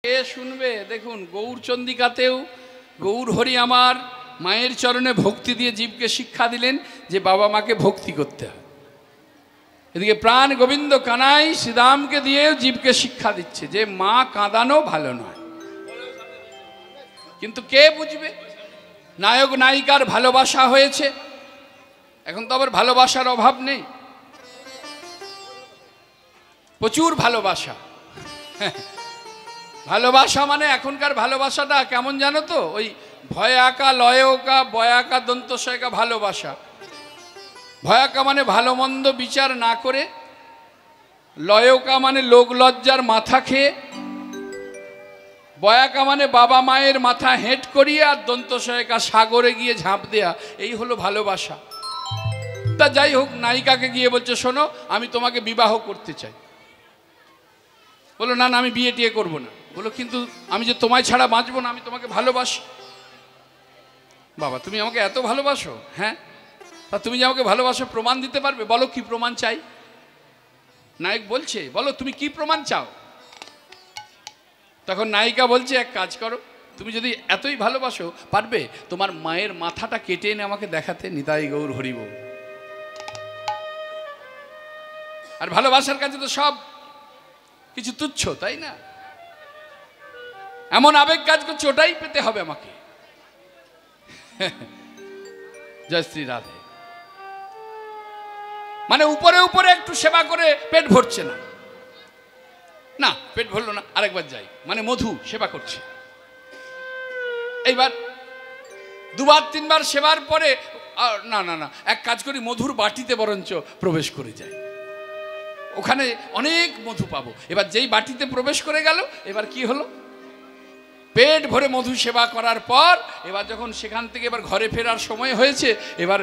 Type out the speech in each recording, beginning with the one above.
কে শুনবে? দেখুন, গৌরচন্দিকাতেও গৌর হরি আমার মায়ের চরণে ভক্তি দিয়ে জীবকে শিক্ষা দিলেন যে বাবা মাকে ভক্তি করতে হয়। এদিকে প্রাণ গোবিন্দ কানাই শ্রীরামকে দিয়েও জীবকে শিক্ষা দিচ্ছে যে মা কাঁদানো ভালো নয়। কিন্তু কে বুঝবে? নায়ক নায়িকার ভালোবাসা হয়েছে, এখন তো আবার ভালোবাসার অভাব নেই, প্রচুর ভালোবাসা। ভালোবাসা মানে এখনকার ভালোবাসাটা কেমন জানো তো? ওই ভয়াকা লয়কা বয়াকা দন্তশয়কা ভালোবাসা। ভয়াকা মানে ভালো মন্দ বিচার না করে, লয়কা মানে লোক লজ্জার মাথা খেয়ে, বয়াকা মানে বাবা মায়ের মাথা হেঁট করিয়ে, আর দন্তশয়কা সাগরে গিয়ে ঝাঁপ দেয়া। এই হলো ভালোবাসা। তা যাই হোক, নায়িকাকে গিয়ে বলছে শোনো আমি তোমাকে বিবাহ করতে চাই। বলো না না আমি বিয়ে টিয়ে করবো না। বলো কিন্তু আমি যে তোমায় ছাড়া বাঁচবো না, আমি তোমাকে ভালোবাসি। বাবা তুমি আমাকে এত ভালোবাসো? হ্যাঁ। তা তুমি যে আমাকে ভালোবাসো প্রমাণ দিতে পারবে? বলো কি প্রমাণ চাই। নায়ক বলছে বলো তুমি কি প্রমাণ চাও। তখন নায়িকা বলছে এক কাজ করো, তুমি যদি এতই ভালোবাসো পারবে তোমার মায়ের মাথাটা কেটে এনে আমাকে দেখাতে? নিতাই গৌর হরিব। আর ভালোবাসার কাছে তো সব কিছু তুচ্ছ, তাই না? এমন আবেগ কাজ করছে ওটাই পেতে হবে আমাকে। জয় শ্রী রাধে। মানে উপরে উপরে একটু সেবা করে পেট ভরছে না, না পেট ভরলো না আরেকবার যাই, মানে মধু সেবা করছে। এইবার দুবার তিনবার সেবার পরে না না না এক কাজ করি, মধুর বাটিতে বরঞ্চ প্রবেশ করে যাই, ওখানে অনেক মধু পাবো। এবার যেই বাটিতে প্রবেশ করে গেল, এবার কি হলো? পেট ভরে মধু সেবা করার পর এবার যখন সেখান থেকে এবার ঘরে ফেরার সময় হয়েছে, এবার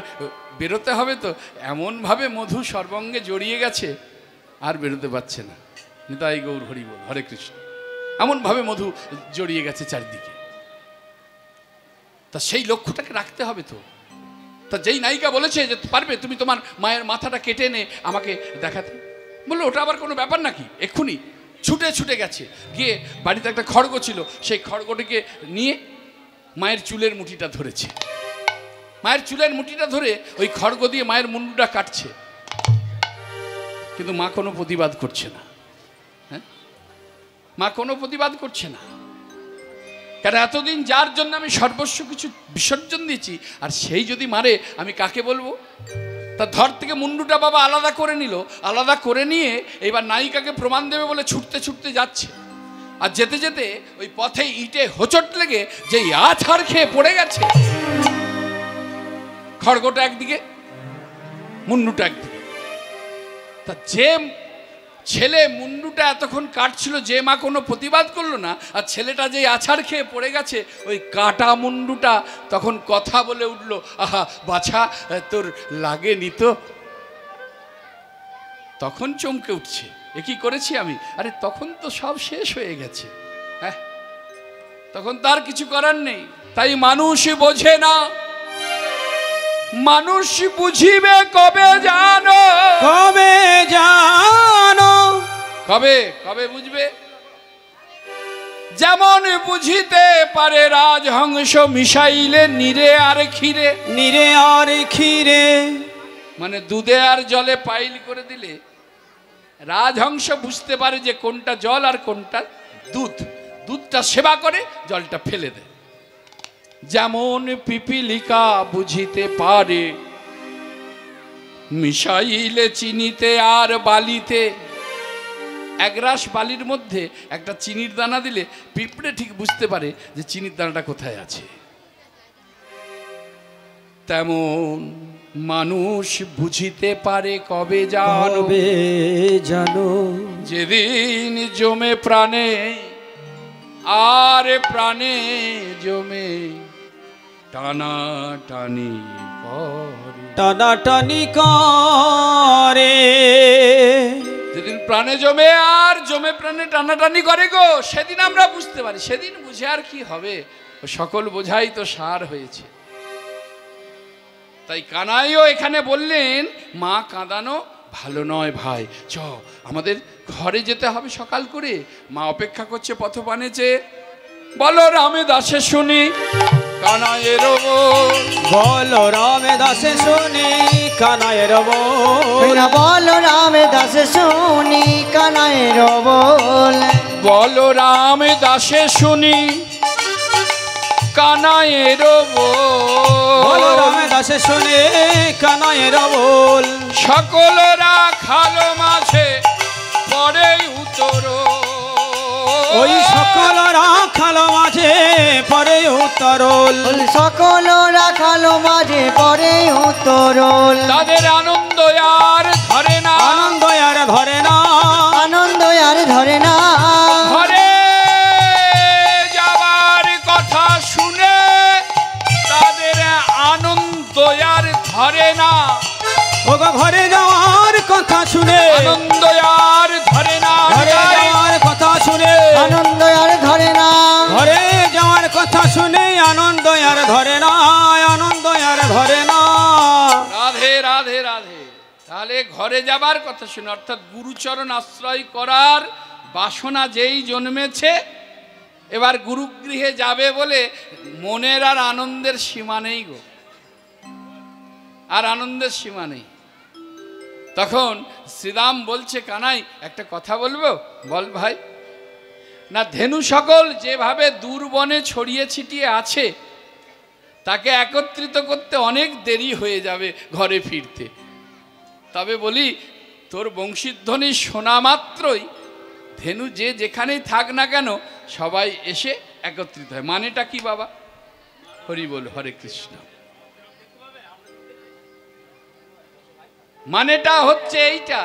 বেরোতে হবে তো, এমনভাবে মধু সর্বাঙ্গে জড়িয়ে গেছে আর বেরোতে পারছে না। নিতাই গৌর হরি বল, হরে কৃষ্ণ। এমনভাবে মধু জড়িয়ে গেছে চারদিকে। তা সেই লক্ষ্যটাকে রাখতে হবে তো। তা যেই নায়িকা বলেছে যে পারবে তুমি তোমার মায়ের মাথাটা কেটে এনে আমাকে দেখাতে, বললো ওটা আবার কোনো ব্যাপার নাকি। এক্ষুনি ছুটে ছুটে গেছে, গিয়ে বাড়িতে একটা খড়গ ছিল, সেই খড়গটিকে নিয়ে মায়ের চুলের মুঠিটা ধরেছে। মায়ের চুলের মুঠিটা ধরে ওই খড়গ দিয়ে মায়ের মুন্ডুটা কাটছে, কিন্তু মা কোনো প্রতিবাদ করছে না। হ্যাঁ, মা কোনো প্রতিবাদ করছে না। কারণ এতদিন যার জন্য আমি সর্বস্ব কিছু বিসর্জন দিয়েছি, আর সেই যদি মারে আমি কাকে বলবো? তা ধর থেকে মুন্ডুটা বাবা আলাদা করে নিল, আলাদা করে নিয়ে এবার নায়িকাকে প্রমাণ দেবে বলে ছুটতে ছুটতে যাচ্ছে। আর যেতে যেতে ওই পথে ইটে হোঁচট লেগে যে আছাড় খেয়ে পড়ে গেছে। খড়গটা একদিকে, মুন্ডুটা একদিকে। তা যে ছেলে মুন্ডুটা এতক্ষণ কাটছিল, যে মা কোনো প্রতিবাদ করলো না, আর ছেলেটা যে আছাড় খেয়ে পড়ে গেছে, ওই কাটা মুন্ডুটা তখন কথা বলে উঠলো, আহা বাছা তোর লাগেনি তো। তখন চমকে উঠছে, এ কি করেছি আমি? আরে তখন তো সব শেষ হয়ে গেছে। হ্যাঁ, তখন তার কিছু করার নেই। তাই মানুষ বোঝে না, মানুষ বুঝিবে কবে জানো, কবে জানো, কবে কবে বুঝবে? যেমন বুঝিতে পারে রাজহংস মিশাইলে নিরে আর ক্ষীরে। নিরে আর ক্ষীরে মানে দুধে আর জলে পাইল করে দিলে রাজহংস বুঝতে পারে যে কোনটা জল আর কোনটা দুধ। দুধটা সেবা করে, জলটা ফেলে দেয়। যেমন পিপিলিকা বুঝিতে পারে মিশাইলে চিনিতে আর বালিতে। একরাশ বালির মধ্যে একটা চিনির দানা দিলে পিঁপড়ে ঠিক বুঝতে পারে যে চিনির দানাটা কোথায় আছে। তেমন মানুষ বুঝিতে পারে কবে জানবে জানো, যেদিন জমে প্রাণে আর প্রাণে জমে টানা টানি করে। টানা টানি করে যেদিন প্রাণে জমে আর জমে প্রাণে টানাটানি করে গো, সেদিন আমরা বুঝতে পারি। সেদিন বুঝে আর কি হবে? সকল বোঝাই তো সার হয়েছে। তাই কানাইও এখানে বললেন মা কাঁদানো ভালো নয় ভাই, চ আমাদের ঘরে যেতে হবে সকাল করে। মা অপেক্ষা করছে পথপানে যে। বলো রামে দাসে শুনি কানাইয়ের বল, বলো রামে দাসে শুনি কানাইয়ের বল, বলো রামে দাসে শুনি কানাইয়ের বল, বলো রামে দাসে শুনি কানাইয়ের বলো বল, রামে দাসে শুনি কানাইয়ের বল, সকলরা খালো মাঝে পরে উত্তর, ওই সকল রাখালো মাঝে পরে উত্তরল, সকল রাখালো মাঝে পরে উত্তরল, তাদের আনন্দ আর ধরে না, আনন্দ আর ধরে না, আনন্দ আর ধরে না, ঘরে যাবার কথা শুনে তাদের আনন্দ আর ধরে না, ওগো ঘরে যাওয়ার কথা শুনে, আনন্দ আর ধরে না, ঘরে যাওয়ার কথা শুনে, আনন্দ আর ধরে না, ঘরে যাওয়ার কথা শুনে আনন্দ আর ধরে না, আনন্দ আর ধরে না। রাধে রাধে রাধে। তাহলে ঘরে যাবার কথা শুনে, অর্থাৎ গুরুচরণ আশ্রয় করার বাসনা যেই জন্মেছে, এবার গুরুগৃহে যাবে বলে মনের আর আনন্দের সীমা নেই গো, আর আনন্দের সীমা নেই। তখন শ্রীরাম বলছে, কানাই একটা কথা বলবো? বল ভাই। না, ধেনু সকল যেভাবে দূর বনে ছড়িয়ে ছিটিয়ে আছে, তাকে একত্রিত করতে অনেক দেরি হয়ে যাবে ঘরে ফিরতে। তবে বলি, তোর বংশীধ্বনি শোনা মাত্রই ধেনু যে যেখানেই থাক না কেন সবাই এসে একত্রিত হয়। মানেটা কি বাবা? হরি বল, হরে কৃষ্ণ। মানেটা হচ্ছে এইটা,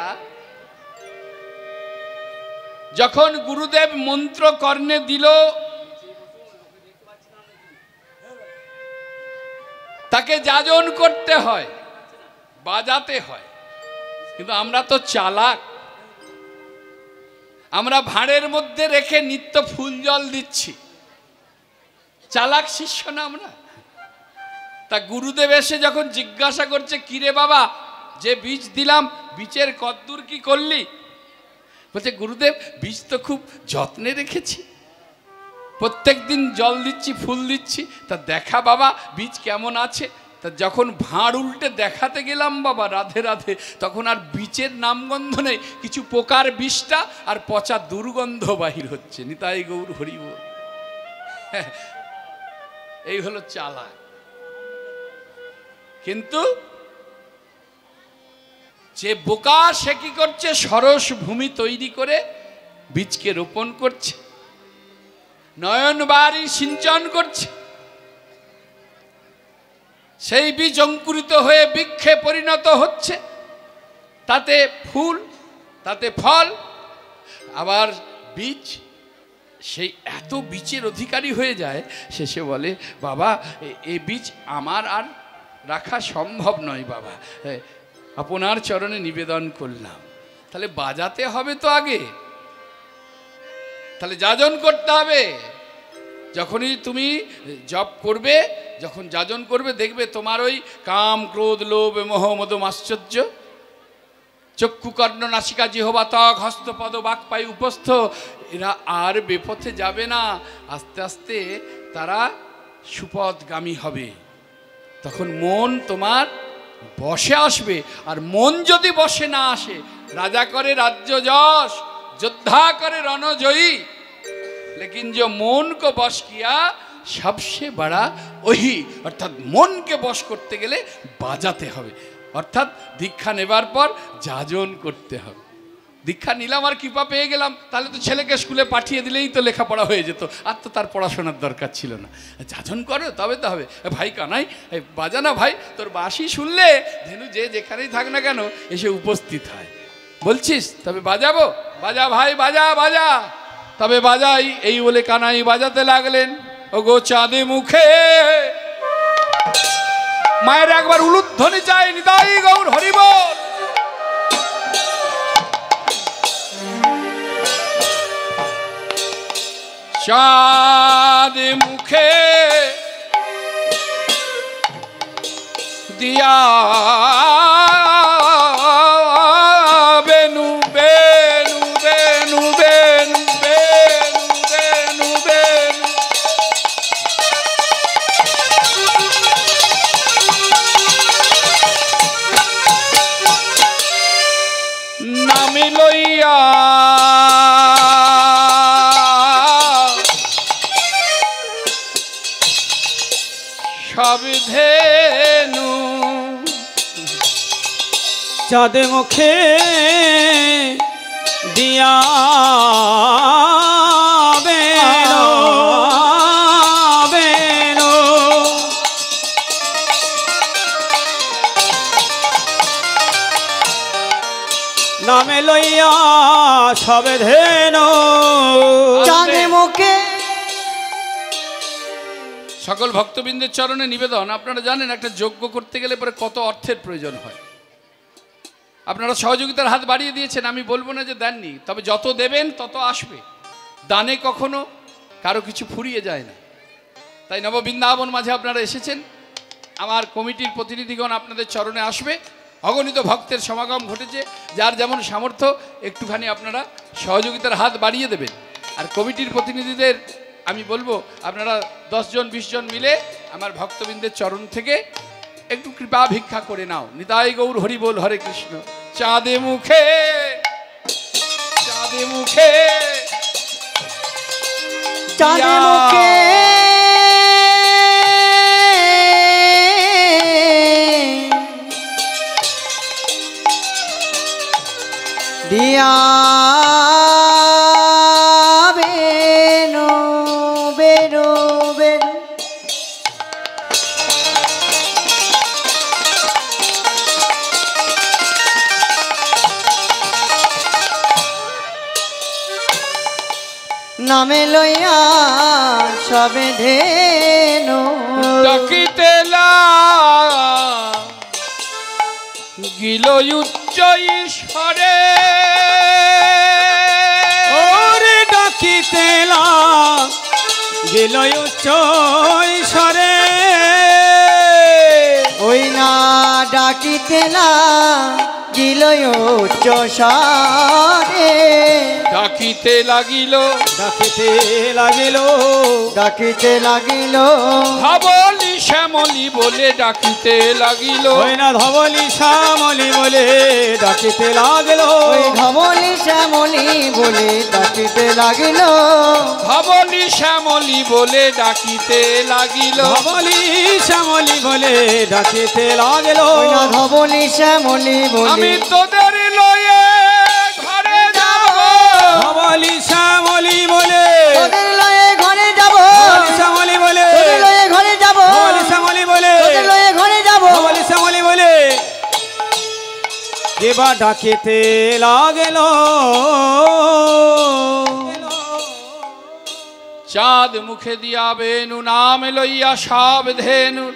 যখন গুরুদেব মন্ত্র কর্ণে দিল, তাকে যাজন করতে হয়, বাজাতে হয়। কিন্তু আমরা তো চালাক, আমরা ভাঁড়ের মধ্যে রেখে নিত্য ফুল জল দিচ্ছি। চালাক শিষ্য না আমরা? তা গুরুদেব এসে যখন জিজ্ঞাসা করছে, কিরে বাবা, যে বীজ দিলাম বীজের কদ্দূর কি করলি? বলছে, গুরুদেব বীজ তো খুব যত্নে রেখেছি, প্রত্যেক দিন জল দিচ্ছি, ফুল দিচ্ছি। তা দেখা বাবা বীজ কেমন আছে? তা যখন ভাঁড় উল্টে দেখাতে গেলাম বাবা, রাধে রাধে, তখন আর বীজের নামগন্ধ নেই, কিছু পোকার বিষটা আর পচা দুর্গন্ধ বাহির হচ্ছে। নিতাই গৌর হরি বল। এই হলো চালাক। কিন্তু যে বোকা, সে কি করছে? সরস ভূমি তৈরি করে বীজকে রোপণ করছে, নয়ন বাড়ি সিঞ্চন করছে, সেই বীজ অঙ্কুরিত হয়ে বৃক্ষে পরিণত হচ্ছে, তাতে ফুল, তাতে ফল। আবার বীজ সেই এত বীজের অধিকারী হয়ে যায়, শেষে বলে, বাবা এই বীজ আমার আর রাখা সম্ভব নয় বাবা, আপনার চরণে নিবেদন করলাম। তাহলে বাজাতে হবে তো আগে, তাহলে যাজন করতে হবে। যখনই তুমি জপ করবে, যখন যাজন করবে, দেখবে তোমার ওই কাম, ক্রোধ, লোভ, মোহ, মদ, মাশ্চর্য, চক্ষু, কর্ণ, নাসিকা, জিহ্বা, ত্বক, হস্ত, পদ, বাক, পাই, উপস্থ, এরা আর বেপথে যাবে না। আস্তে আস্তে তারা সুপথগামী হবে। তখন মন তোমার বসে আসবে। আর মন যদি বসে না আসে, রাজা করে রাজ্য যশ, যোদ্ধা করে রণজয়ী, लेकिन जो मन को बश किया सबसे बड़ा वही। अर्थात मन के बश करते गेले बाजाते हबे, अर्थात दीक्षा नेबार पर जाजन करते हबे। दीक्षा निलाम और कृपा पेये गेलाम, ताहले तो छेलेके स्कूले पाठिये दिलेई तो लेखापड़ा हये जेतो, आर तो तार पढ़ाशोनार दरकार छिलो ना। जाजन करो तबे तो हबे। भाई कानाई बाजा ना भाई, तोर बाँशी शुनले धेनु जे जेखानेई थाक ना केन एसे उपस्थित हय। बोलछिस तबे बाजाबो? बाजा भाई बाजा बाजा। तबे बाजाई এই বলে কানাই বাজাতে লাগলেন। ওগো চাঁদে মুখে মায়ের একবার উলুধ্বনি চাই, নিতাই গৌর হরি বল। চাঁদে মুখে দিয়া বেনু বেনু বে সব ধেনু। চাঁদ মুখে দিয়া বেনো বেনো নামে লইয়া সব ধেনু। চাঁদ মুখে সকল ভক্তবৃন্দের চরণে নিবেদন, আপনারা জানেন একটা যজ্ঞ করতে গেলে পরে কত অর্থের প্রয়োজন হয়। আপনারা সহযোগিতার হাত বাড়িয়ে দিয়েছেন, আমি বলবো না যে দেননি, তবে যত দেবেন তত আসবে। দানে কখনো কারো কিছু ফুরিয়ে যায় না। তাই নববৃন্দাবন মাঝে আপনারা এসেছেন, আমার কমিটির প্রতিনিধিগণ আপনাদের চরণে আসবে। অগণিত ভক্তের সমাগম ঘটেছে, যার যেমন সামর্থ্য একটুখানি আপনারা সহযোগিতার হাত বাড়িয়ে দেবেন। আর কমিটির প্রতিনিধিদের আমি বলবো আপনারা 10 জন 20 জন মিলে আমার ভক্তবৃন্দের চরণ থেকে একটু কৃপা ভিক্ষা করে নাও। নিতাই গৌর হরি বল, হরে কৃষ্ণ। চাঁদে মুখে চাঁদে মুখে চাঁদ মুখে দিয়া বেনো বেনো বেনো। নামে লইয়া সবে ধেনু। ডাকিতে গিল উচ্চ ঈশ্বরে। ওরে ডাকিতে গেল উচ্চ ঈশ্বরে। ওই না ডাকিতে গিল উচ্চ স্বরে। ডাকিতে লাগিল ডাকিতে লাগিল ডাকিতে লাগিল ধবলি শ্যামলি বলে ডাকিতে লাগিল। ওই না ধবলি শ্যামলি বলে ডাকিতে লাগিল। ওই ধবলি শ্যামলি বলে ডাকিতে লাগিল। ধবলি শ্যামলি বলে ডাকিতে লাগিল। ধবলি শ্যামলি বলে ডাকিতে লাগিল। ওই না ধবলি শ্যামলি বলে আমি তোদের লয়ে ঘরে যাব। ধবলি শ্যামলি বলে তোদের লয়ে ঘরে যাব। ধবলি শ্যামলি বলে তোদের লয়ে ঘরে যাব। ধবলি শ্যামলি বলে তোদের লয়ে ঘরে যাব। ধবলি শ্যামলি বলে কেবা ডাকিতে লাগিল। চাঁদ মুখে দিয়া বেনু নাম লইয়া সব ধেনু।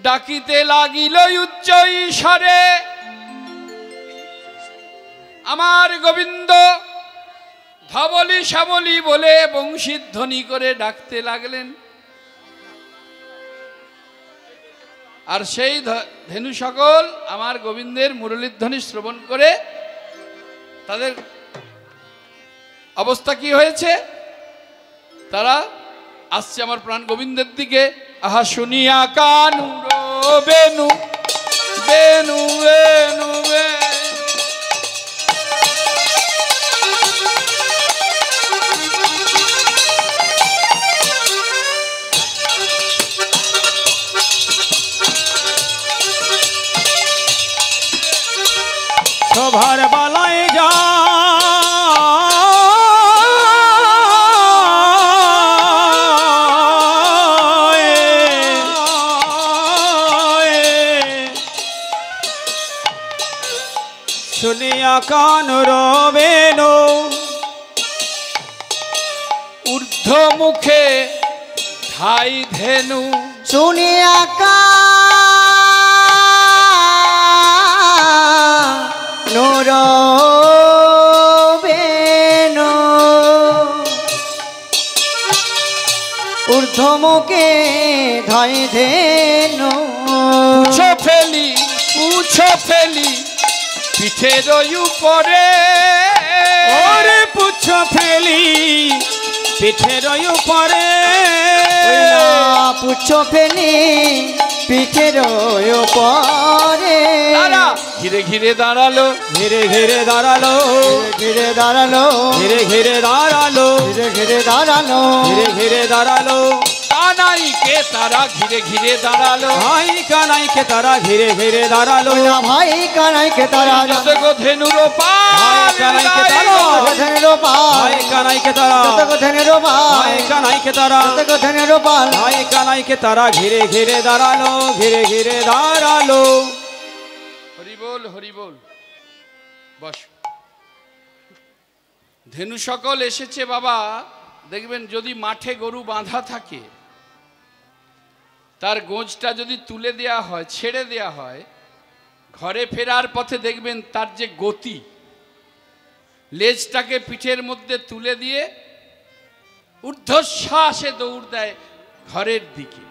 ডাকিতে লাগিল উচ্চ ঈশ্বরে। আমার গোবিন্দ ধবলি শ্যামলি বলে বংশীধ্বনি করে ডাকতে লাগলেন। আর সেই ধেনু সকল আমার গোবিন্দের মুরলীধ্বনি শ্রবণ করে তাদের অবস্থা কি হয়েছে, তারা আসছে আমার প্রাণ গোবিন্দের দিকে। আহা শুনিয়া কানু বেনু বেনু বেনু বেনু। সভার বালায় যা শুনিয়া কান রবেনো ঊর্ধ্ব মুখে ধাই ধেনু। শুনিয়া কানু রবেনো ঊর্ধ্বমুখে ধাই ধেনু। পুছো ফেলি পিঠের উপরে। ওরে পুচ্ছ ফেলি পিঠের উপরে। পুচ্ছ ফেলি পিঠের উপরে। তারা ঘিরে ঘিরে দাঁড়ালো ঘিরে ঘিরে দাঁড়ালো ঘিরে দাঁড়ালো ঘিরে ঘিরে দাঁড়ালো ঘিরে ঘিরে দাঁড়ালো ঘিরে ঘিরে দাঁড়ালো। কানাইকে তারা ঘিরে ঘিরে দাঁড়ালো, ভাই কানাইকে তারা ঘিরে ঘিরে দাঁড়ালো, ভাই কানাইকে তারা যত গো ধেনুর ভাই কানাইকে তারা, ধনের পাল ভাই কানাইকে তারা, ধনের পাল ভাই কানাইকে তারা, ধনের পাল ভাই কানাইকে তারা ঘিরে ঘিরে দাঁড়ালো, ঘিরে ঘিরে দাঁড়ালো। হরি বল, হরি বল। বস। ধেনু সকল এসেছে বাবা। দেখবেন যদি মাঠে গরু বাঁধা থাকে, তার গোঁজটা যদি তুলে দেয়া হয়, ছেড়ে দেয়া হয়, ঘরে ফেরার পথে দেখবেন তার যে গতি, লেজটাকে পিঠের মধ্যে তুলে দিয়ে ঊর্ধ্বশ্বাসে দৌড় দেয় ঘরের দিকে।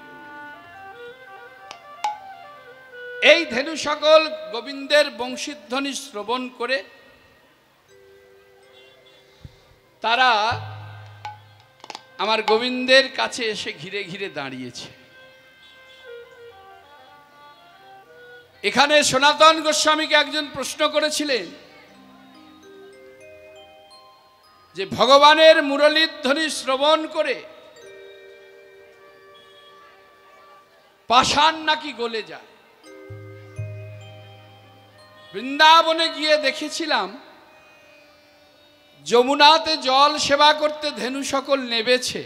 এই ধেনু সকল গোবিন্দের বংশীধ্বনি শ্রবণ করে তারা আমার গোবিন্দের কাছে এসে ঘিরে ঘিরে দাঁড়িয়েছে। এখানে সনাতন গোস্বামীকে একজন প্রশ্ন করেছিলেন যে ভগবানের মুরলীর ধ্বনি শ্রবণ করে পাষাণ নাকি গলে যায়। বৃন্দাবনে গিয়ে দেখেছিলাম যমুনাতে জল সেবা করতে ধেনু সকল নেবেছে,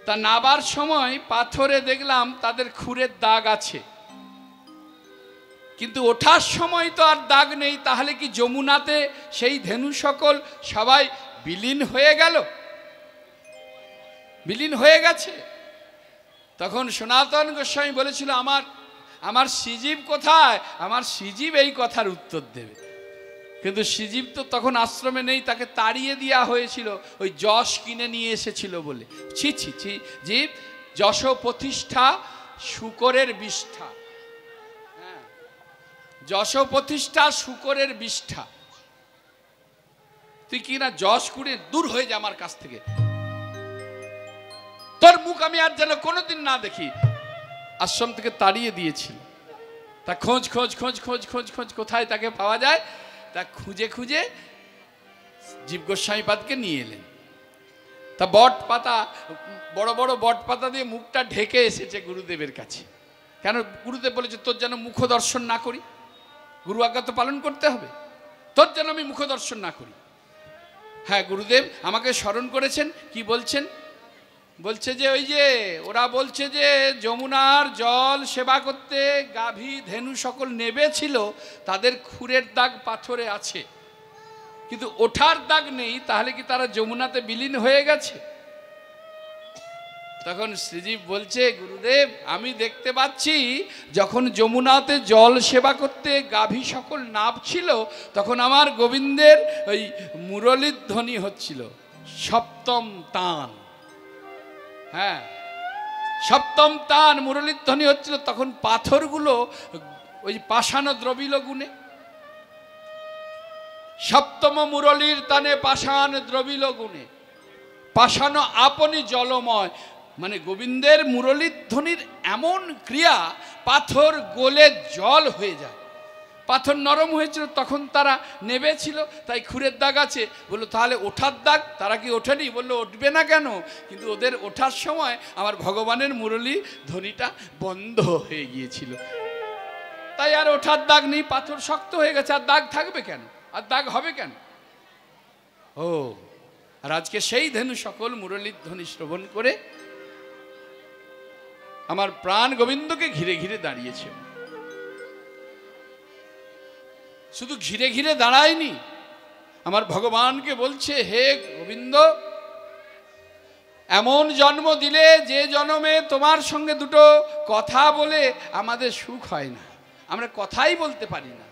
তা নাবার সময় পাথরে দেখলাম তাদের খুরের দাগ আছে, কিন্তু ওঠার সময় তো আর দাগ নেই। তাহলে কি যমুনাতে সেই ধেনু সকল সবাই বিলীন হয়ে গেল? বিলীন হয়ে গেছে। তখন সনাতন গোস্বামী বলেছিল, আমার শ্রীজীব কোথায়? আমার শ্রীজীব এই কথার উত্তর দেবে। কিন্তু শ্রীজীব তো তখন আশ্রমে নেই, তাকে তাড়িয়ে দেওয়া হয়েছিল ওই যশ কিনে নিয়ে এসেছিল বলে। ছি ছি ছি, জীব যশ প্রতিষ্ঠা শুকরের বিষ্ঠা। হ্যাঁ, যশ প্রতিষ্ঠা শুকরের বিষ্ঠা। তুই কি না যশ করে দূর হয়ে যা আমার কাছ থেকে, তোর মুখ আমি আর যেন কোনোদিন না দেখি। আশ্রম থেকে তাড়িয়ে দিয়েছিল। তা খোঁজ খোঁজ খোঁজ খোঁজ খোঁজ খোঁজ কোথায় তাকে পাওয়া যায়, তা খুঁজে খুঁজে জীব গোস্বামীপাদকে নিয়ে এলেন। তা বট পাতা, বড় বড় বট পাতা দিয়ে মুখটা ঢেকে এসেছে গুরুদেবের কাছে। কেন? গুরুদেব বলেছে তোর যেন মুখ দর্শন না করি, গুরু আজ্ঞা তো পালন করতে হবে, তোর যেন আমি মুখ দর্শন না করি। হ্যাঁ, গুরুদেব আমাকে স্মরণ করেছেন। কি বলছেন? বলছে যে ওই যে ওরা বলছে যে যমুনার জল সেবা করতে গাভী ধেনু সকল নেবেছিল, তাদের খুরের দাগ পাথরে আছে, কিন্তু ওঠার দাগ নেই। তাহলে কি তারা যমুনাতে বিলীন হয়ে গেছে? তখন শ্রীজীব বলছে, গুরুদেব আমি দেখতে পাচ্ছি যখন যমুনাতে জল সেবা করতে গাভী সকল নাবছিল, তখন আমার গোবিন্দের ওই মুরলীর ধ্বনি হচ্ছিল, সপ্তম তান। হ্যাঁ, সপ্তম তান মুরলীর ধ্বনি হচ্ছিল। তখন পাথরগুলো ওই পাষাণ দ্রবিল গুণে, সপ্তম মুরলীর তানে পাষাণ দ্রবিল গুণে, পাষাণ আপনি জলময়। মানে গোবিন্দের মুরলীর ধ্বনির এমন ক্রিয়া, পাথর গলে জল হয়ে যায়। পাথর নরম হয়েছিল, তখন তারা নেবেছিল, তাই খুরের দাগ আছে। বললো তাহলে ওঠার দাগ? তারা কি ওঠেনি? বললো উঠবে না কেন, কিন্তু ওদের ওঠার সময় আমার ভগবানের মুরলী ধ্বনিটা বন্ধ হয়ে গিয়েছিল, তাই আর ওঠার দাগ নেই। পাথর শক্ত হয়ে গেছে, আর দাগ থাকবে কেন, আর দাগ হবে কেন? ও, আর আজকে সেই ধেনু সকল মুরলীর ধ্বনি শ্রবণ করে আমার প্রাণ গোবিন্দকে ঘিরে ঘিরে দাঁড়িয়েছে। শুধু ঘিরে ঘিরে দাঁড়ায়নি, আমার ভগবানকে বলছে, হে গোবিন্দ, এমন জন্ম দিলে যে জন্মে তোমার সঙ্গে দুটো কথা বলে আমাদের সুখ হয় না, আমরা কথাই বলতে পারি না।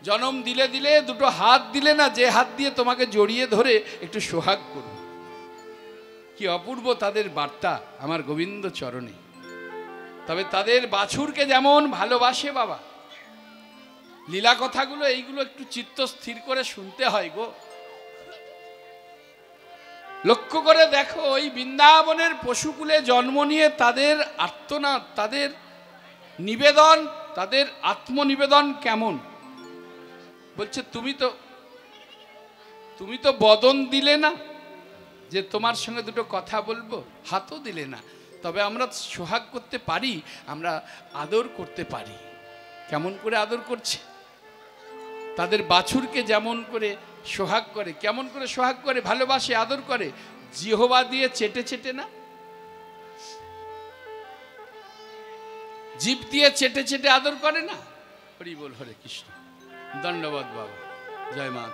জন্ম দিলে দিলে দুটো হাত দিলে না, যে হাত দিয়ে তোমাকে জড়িয়ে ধরে একটু সোহাগ করব। কি অপূর্ব তাদের বার্তা আমার গোবিন্দ চরণে। তবে তাদের বাছুরকে যেমন ভালোবাসে বাবা, লীলা কথাগুলো এইগুলো একটু চিত্ত স্থির করে শুনতে হয় গো। লক্ষ্য করে দেখো, ওই বৃন্দাবনের পশুকুলে জন্ম নিয়ে তাদের আর্তনাদ, তাদের নিবেদন, তাদের আত্মনিবেদন কেমন। বলছে তুমি তো বদন দিলে না যে তোমার সঙ্গে দুটো কথা বলবো, হাতও দিলে না, তবে আমরা সোহাগ করতে পারি, আমরা আদর করতে পারি। কেমন করে আদর করছে? তাদের বাছুরকে যেমন করে সোহাগ করে, কেমন করে সোহাগ করে, ভালোবাসে, আদর করে, জিহ্বা দিয়ে চেটে চেটে না, জিভ দিয়ে চেটে চেটে আদর করে না। হরি বল, হরে কৃষ্ণ। ধন্যবাদ বাবা, জয় মা।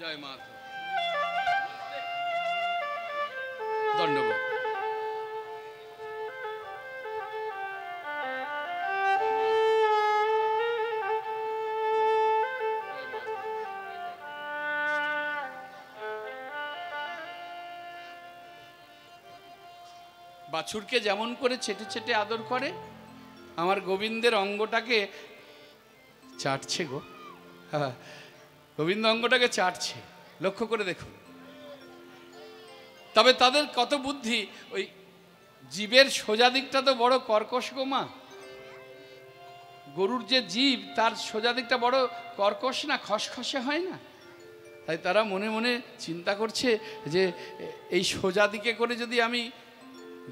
জয় মা, ধন্যবাদ। বাছুরকে যেমন করে চেটে চেটে আদর করে, আমার গোবিন্দের অঙ্গটাকে চাটছে গো। হ্যাঁ, গোবিন্দ অঙ্গটাকে চাটছে, লক্ষ্য করে দেখুন। তবে তাদের কত বুদ্ধি! ওই জীবের সোজা দিকটা তো বড় কর্কশ গো মা। গরুর যে জীব, তার সোজা দিকটা বড় কর্কশ না, খসখসে হয় না? তাই তারা মনে মনে চিন্তা করছে যে এই সোজা দিকে করে যদি আমি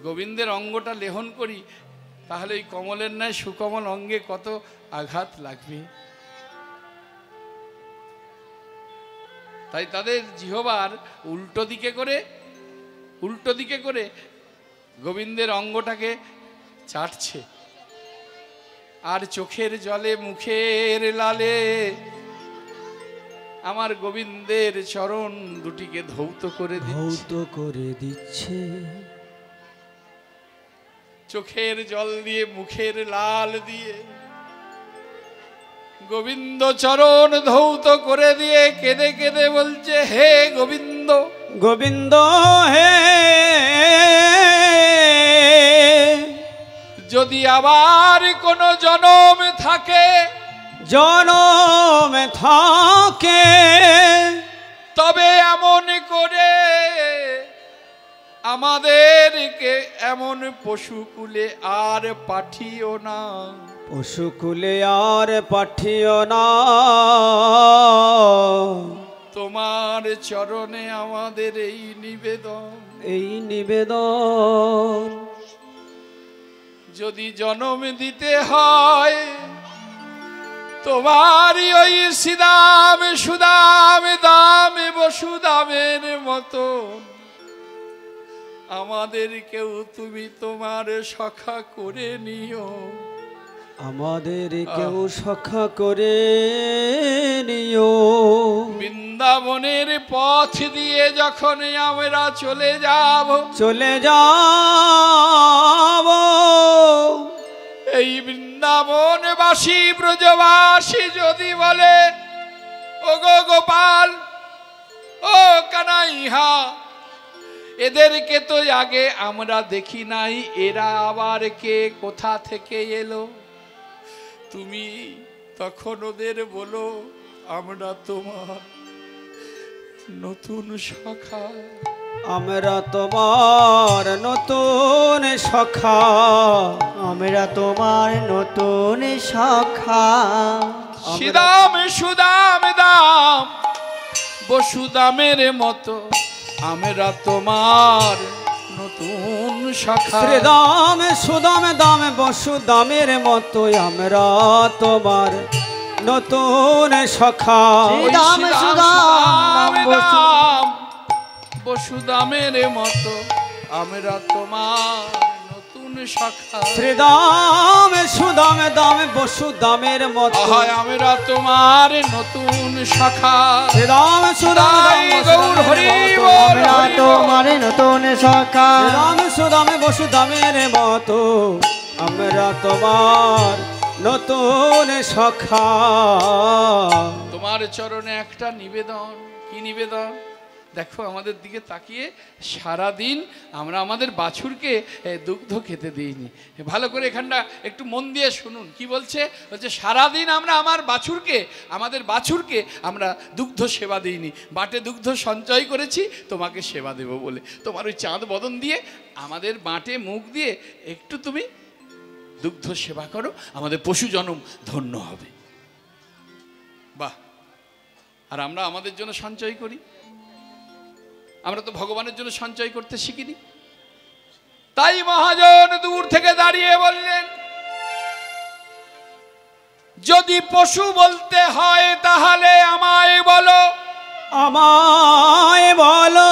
গোবিন্দের অঙ্গটা লেহন করি, তাহলে এই কমলের ন্যায় সুকমল অঙ্গে কত আঘাত লাগবে। তাই তাদের জিহ্বার উল্টো দিকে করে গোবিন্দের অঙ্গটাকে চাটছে, আর চোখের জলে মুখের লালে আমার গোবিন্দের চরণ দুটিকে ধৌত করে দিচ্ছে। চোখের জল দিয়ে, মুখের লাল দিয়ে গোবিন্দ চরণ ধৌত করে দিয়ে কেঁদে কেঁদে বলছে, হে গোবিন্দ, গোবিন্দ হে, যদি আবার কোনো জনম থাকে, তবে এমন করে আমাদেরকে এমন পশুকুলে আর পাঠিও না। তোমার চরণে আমাদের এই নিবেদন। যদি জনম দিতে হয় তোমারই ওই শ্রীদাম সুদাম দাম বসুদামের মতো, আমাদেরকেও তুমি তোমার সখা করে নিও। বৃন্দাবনের পথ দিয়ে যখন আমরা চলে যাব, এই বৃন্দাবনবাসী ব্রজবাসী যদি বলে, ও গো গোপাল, ও কানাইহা, এদেরকে তো আগে আমরা দেখি নাই, এরা আবার কে, কোথা থেকে এলো? তুমি তখন ওদের বলো, আমরা তোমার নতুন সখা। আমরা তোমার নতুন সখা। শ্রীদাম সুদাম দাম বসুদামের মতো, আমরা তোমার নতুন সখা। শ্রীদাম সুদাম দাম বসুদামের মতো, আমরা তোমার নতুন সখা। শ্রীদাম সুদাম বসুদামের মতো, আমরা তোমার নতুন সখা। শ্রীদাম সুদাম দাম বসুদামের মতো, আমরা তোমার নতুন সখা। শ্রীদাম সুদাম গৌর হরি বল, আমরা তোমার নতুন সখা। শ্রীদাম সুদাম বসুদামের মতো, আমরা তোমার নতুন সখা। তোমার চরণে একটা নিবেদন। কি নিবেদন? দেখো আমাদের দিকে তাকিয়ে, সারাদিন আমরা আমাদের বাছুরকে দুগ্ধ খেতে দিইনি। ভালো করে এখানটা একটু মন দিয়ে শুনুন কি বলছে। বলছে সারাদিন আমরা আমাদের বাছুরকে আমরা দুগ্ধ সেবা দিইনি, বাটে দুগ্ধ সঞ্চয় করেছি তোমাকে সেবা দেব বলে। তোমার ওই চাঁদ বদন দিয়ে আমাদের বাটে মুখ দিয়ে একটু তুমি দুগ্ধ সেবা করো, আমাদের পশু জনম ধন্য হবে। বাহ! আর আমরা আমাদের জন্য সঞ্চয় করি। আমরা তো ভগবানের জন্য সঞ্চয় করতে শিখিনি। তাই মহাজন দূর থেকে দাঁড়িয়ে বললেন, যদি পশু বলতে হয় তাহলে আমায় বলো, আমায় বলো,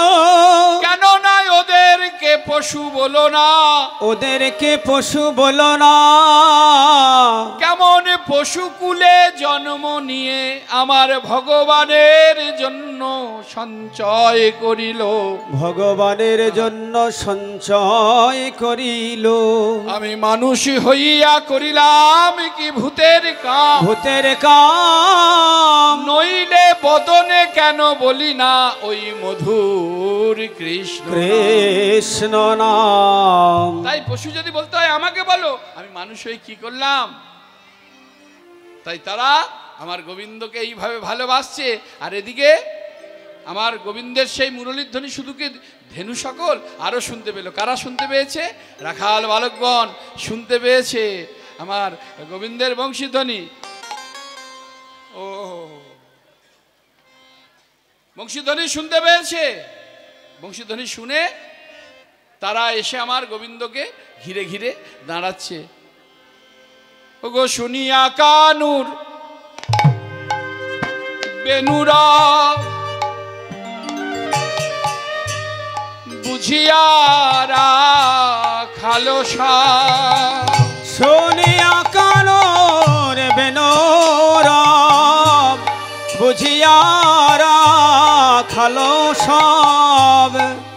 কেন না ওদেরকে পশু বলো না, ওদেরকে পশু বলো না। কেমন পশু কুলে জন্ম নিয়ে আমার ভগবানের জন্য সঞ্চয় করিল, ভগবানের জন্য সঞ্চয় করিল। আমি মানুষ হইয়া করিলাম কি ভূতের কাম, ভূতের কাম। নইলে বদনে কেন বলি না ওই মধুর কৃষ্ণ কৃষ্ণ নাম। তাই পশু যদি বলতে হয় আমাকে বলো, আমি মানুষ হয়ে কি করলাম। তাই তারা আমার গোবিন্দকে এইভাবে ভালোবাসছে। আর এদিকে আমার গোবিন্দের সেই মুরলীর ধ্বনি শুধু কি ধেনু সকল আরো শুনতে পেল। কারা শুনতে পেয়েছে? রাখাল বালকগণ শুনতে পেয়েছে আমার গোবিন্দের বংশীধ্বনি। ও বংশীধ্বনি শুনতে পেয়েছে। বংশীধ্বনি শুনে তারা এসে আমার গোবিন্দকে ঘিরে ঘিরে দাঁড়াচ্ছে। ও গো শুনিয়া কানুর বেনুরা, বুঝিয়া রাখালো সব, শুনিয়া কানোর বেনোরম, বুঝিয়া রাখালো সব।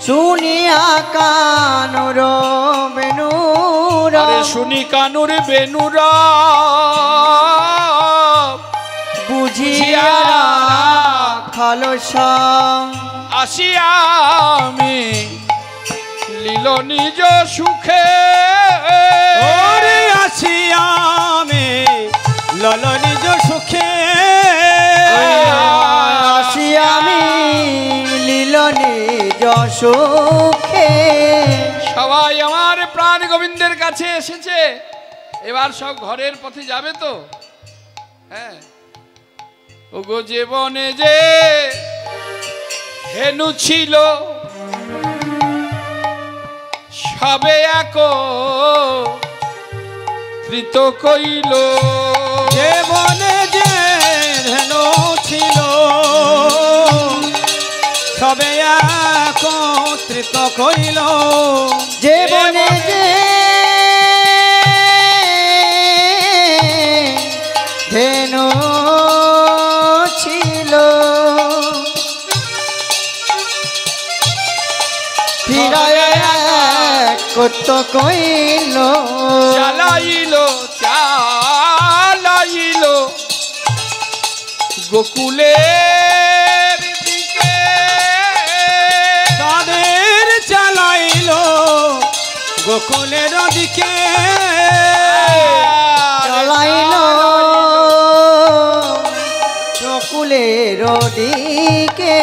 শুনিয়া কানুর বেনুর, আরে শুনি কানুর বেনুরা, বুঝিয়া রাখালো সব। আসিয়া আমি লীল নিজ সুখে, ওরে আসিয়া মে লল নিজ সুখে। আসিয়া আমি লীল নিজ সুখে। সবাই আমার প্রাণ গোবিন্দের কাছে এসেছে। এবার সব ঘরের পথে যাবে তো। হ্যাঁ, ওগো জীবনে যে হেনু ছিল সবে একত্রিত কইল, জীবনে যে ধেনু ছিল সবে একত্রিত কইল। জীবনে যে ধেনু ছিল ফিরায় কত কইল। চালাইল চালাইল গোকুলের দিকে, তাদের চালাইল গোকুলের দিকে। চালাইল গোকুলের দিকে।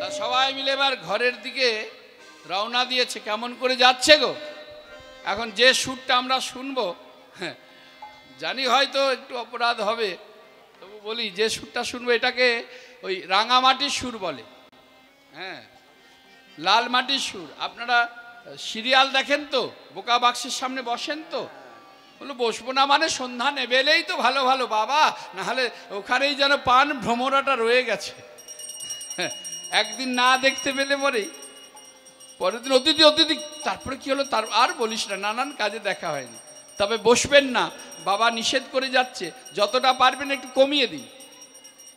তা সবাই মিলে এবার ঘরের দিকে রওনা দিয়েছে। কেমন করে যাচ্ছে গো? এখন যে সুরটা আমরা শুনবো, হ্যাঁ, জানি হয়তো একটু অপরাধ হবে, তবু বলি যে সুরটা শুনবো এটাকে ওই রাঙামাটির সুর বলে। হ্যাঁ, লাল মাটির সুর। আপনারা সিরিয়াল দেখেন তো? বোকা বাক্সের সামনে বসেন তো? বলো বসবো না মানে সন্ধ্যা নেবেলেই তো ভালো ভালো বাবা, নাহলে ওখানেই যেন পান ভ্রমরাটা রয়ে গেছে। হ্যাঁ, একদিন না দেখতে পেলে পরেই পরের দিন অতিথি অতিথি, তারপরে কি হলো তার আর বলিস না, নানান কাজে দেখা হয়নি। তবে বসবেন না, বাবা নিষেধ করে যাচ্ছে, যতটা পারবেন একটু কমিয়ে দিন।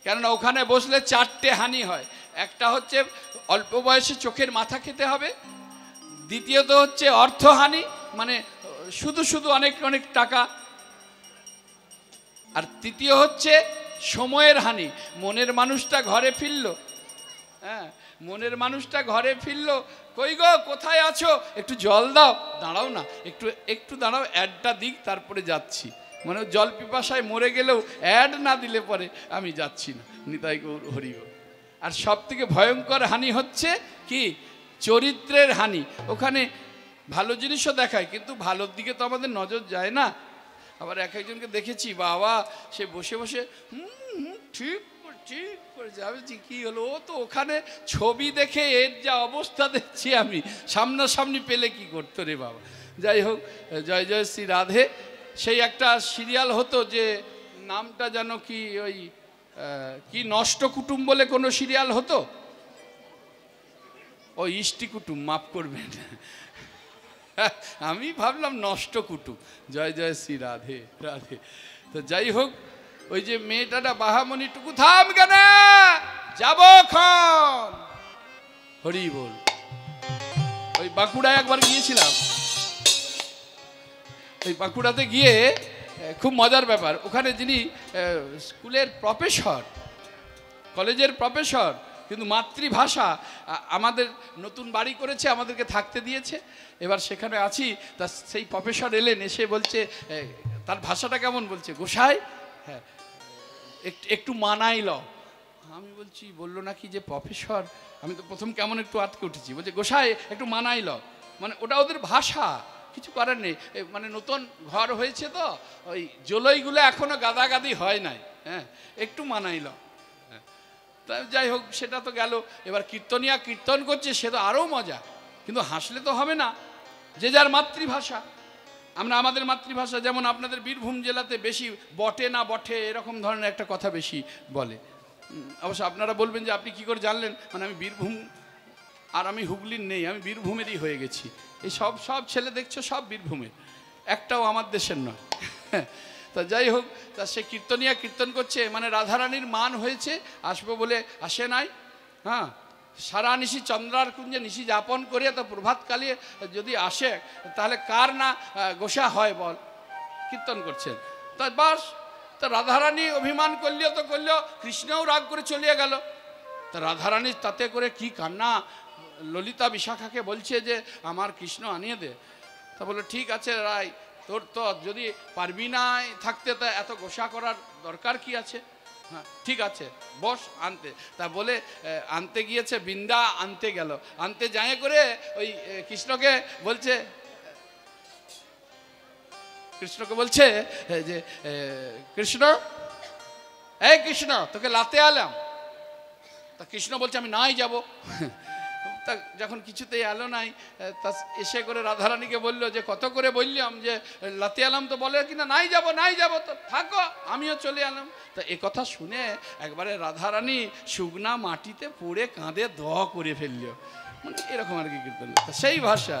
কেননা ওখানে বসলে 4টে হানি হয়। একটা হচ্ছে অল্প বয়সে চোখের মাথা খেতে হবে, দ্বিতীয়ত হচ্ছে অর্থহানি, মানে শুধু শুধু অনেক অনেক টাকা, আর তৃতীয় হচ্ছে সময়ের হানি। মনের মানুষটা ঘরে ফিরল, হ্যাঁ, মনের মানুষটা ঘরে ফিরল, কই গো কোথায় আছো, একটু জল দাও। দাঁড়াও না, একটু একটু দাঁড়াও, অ্যাডটা দিক তারপরে যাচ্ছি। মানে জল পিপাসায় মরে গেলেও অ্যাড না দিলে পরে আমি যাচ্ছি না। নিতাই গৌর হরি গো। আর সব থেকে ভয়ঙ্কর হানি হচ্ছে কি? চরিত্রের হানি। ওখানে ভালো জিনিসও দেখায়, কিন্তু ভালোর দিকে তো আমাদের নজর যায় না। আবার এক একজনকে দেখেছি বাবা, সে বসে বসে ঠিক ঠিক করেছে। আমি বলছি কি হলো, ও তো ওখানে ছবি দেখে এর যা অবস্থা দেখছি আমি, সামনাসামনি পেলে কি করতো রে বাবা। যাই হোক, জয় জয় শ্রী রাধে। সেই একটা সিরিয়াল হতো যে নামটা যেন কি, ওই কি নষ্ট কুটুম বলে কোনো সিরিয়াল হতো, ও ইষ্টি কুটুম, মাফ করবেন, আমি ভাবলাম নষ্ট কুটুম। জয় জয় শ্রী রাধে রাধে। তো যাই হোক, ওই যে মেয়েটা বাহামণিটুকু, থাম কেন, যাব খন, হরি বল। ওই বাঁকুড়ায় একবার গিয়েছিলাম, ওই বাঁকুড়াতে গিয়ে খুব মজার ব্যাপার, ওখানে যিনি স্কুলের প্রফেসর, কলেজের প্রফেসর, কিন্তু মাতৃভাষা, আমাদের নতুন বাড়ি করেছে, আমাদেরকে থাকতে দিয়েছে, এবার সেখানে আছি। তা সেই প্রফেসর এলেন, এসে বলছে, তার ভাষাটা কেমন, বলছে গোসাই হ্যাঁ একটু মানাই ল। আমি বলছি, বললো নাকি যে প্রফেসর, আমি তো প্রথম কেমন একটু আটকে উঠেছি, বলছে গোসাই একটু মানাই ল, মানে ওটা ওদের ভাষা, কিছু করার নেই, মানে নতুন ঘর হয়েছে তো, ওই জলইগুলো এখনো গাদাগাদি হয় নাই, হ্যাঁ একটু মানাই ল। যাই হোক, সেটা তো গেল। এবার কীর্তনিয়া কীর্তন করছে, সে তো আরও মজা, কিন্তু হাসলে তো হবে না, যে যার মাতৃভাষা। আমরা আমাদের মাতৃভাষা, যেমন আপনাদের বীরভূম জেলাতে বেশি বটে না বটে এরকম ধরনের একটা কথা বেশি বলে। অবশ্য আপনারা বলবেন যে আপনি কি করে জানলেন, মানে আমি বীরভূম, আর আমি হুগলির নেই, আমি বীরভূমেরই হয়ে গেছি। এই সব ছেলে দেখছো সব বীরভূমের, একটাও আমার দেশের নয়। তা যাই হোক, তা সে কীর্তনিয়া কীর্তন করছে, মানে রাধারানীর মান হয়েছে, আসবো বলে আসে নাই, হ্যাঁ সারা নিশি চন্দ্রার কুঞ্জে নিশি যাপন করিয়া, তো প্রভাতকালে যদি আসে তাহলে কার না গোসা হয় বল, কীর্তন করছেন। তা বাস, তা রাধারানী অভিমান করলেও তো করলেও, কৃষ্ণও রাগ করে চলিয়ে গেল। তা রাধারানীর তাতে করে কি কান্না, ললিতা বিশাখাকে বলছে যে আমার কৃষ্ণ আনিয়ে দে। তা বললো ঠিক আছে রাই, তোর তো যদি পারবি না থাকতে, তা এত গোসা করার দরকার কি আছে, হ্যাঁ ঠিক আছে বস আনতে। তা বলে আনতে গিয়েছে, বৃন্দা আনতে গেল, আনতে যায় করে ওই কৃষ্ণকে বলছে যে কৃষ্ণ, এই কৃষ্ণ তোকে লাতে আলাম। তা কৃষ্ণ বলছে আমি নাই যাব। তা যখন কিছুতেই এলো নাই, তা এসে করে রাধারানীকে বললো যে কত করে বললাম যে লাতে আলাম, তো বলে কিনা নাই যাব, তো থাকো আমিও চলে এলাম। তা এ কথা শুনে একবারে রাধারানী শুকনা মাটিতে পড়ে কাঁদে দ করে ফেলল, মানে এরকম আর কি কীর্তন। সেই ভাষা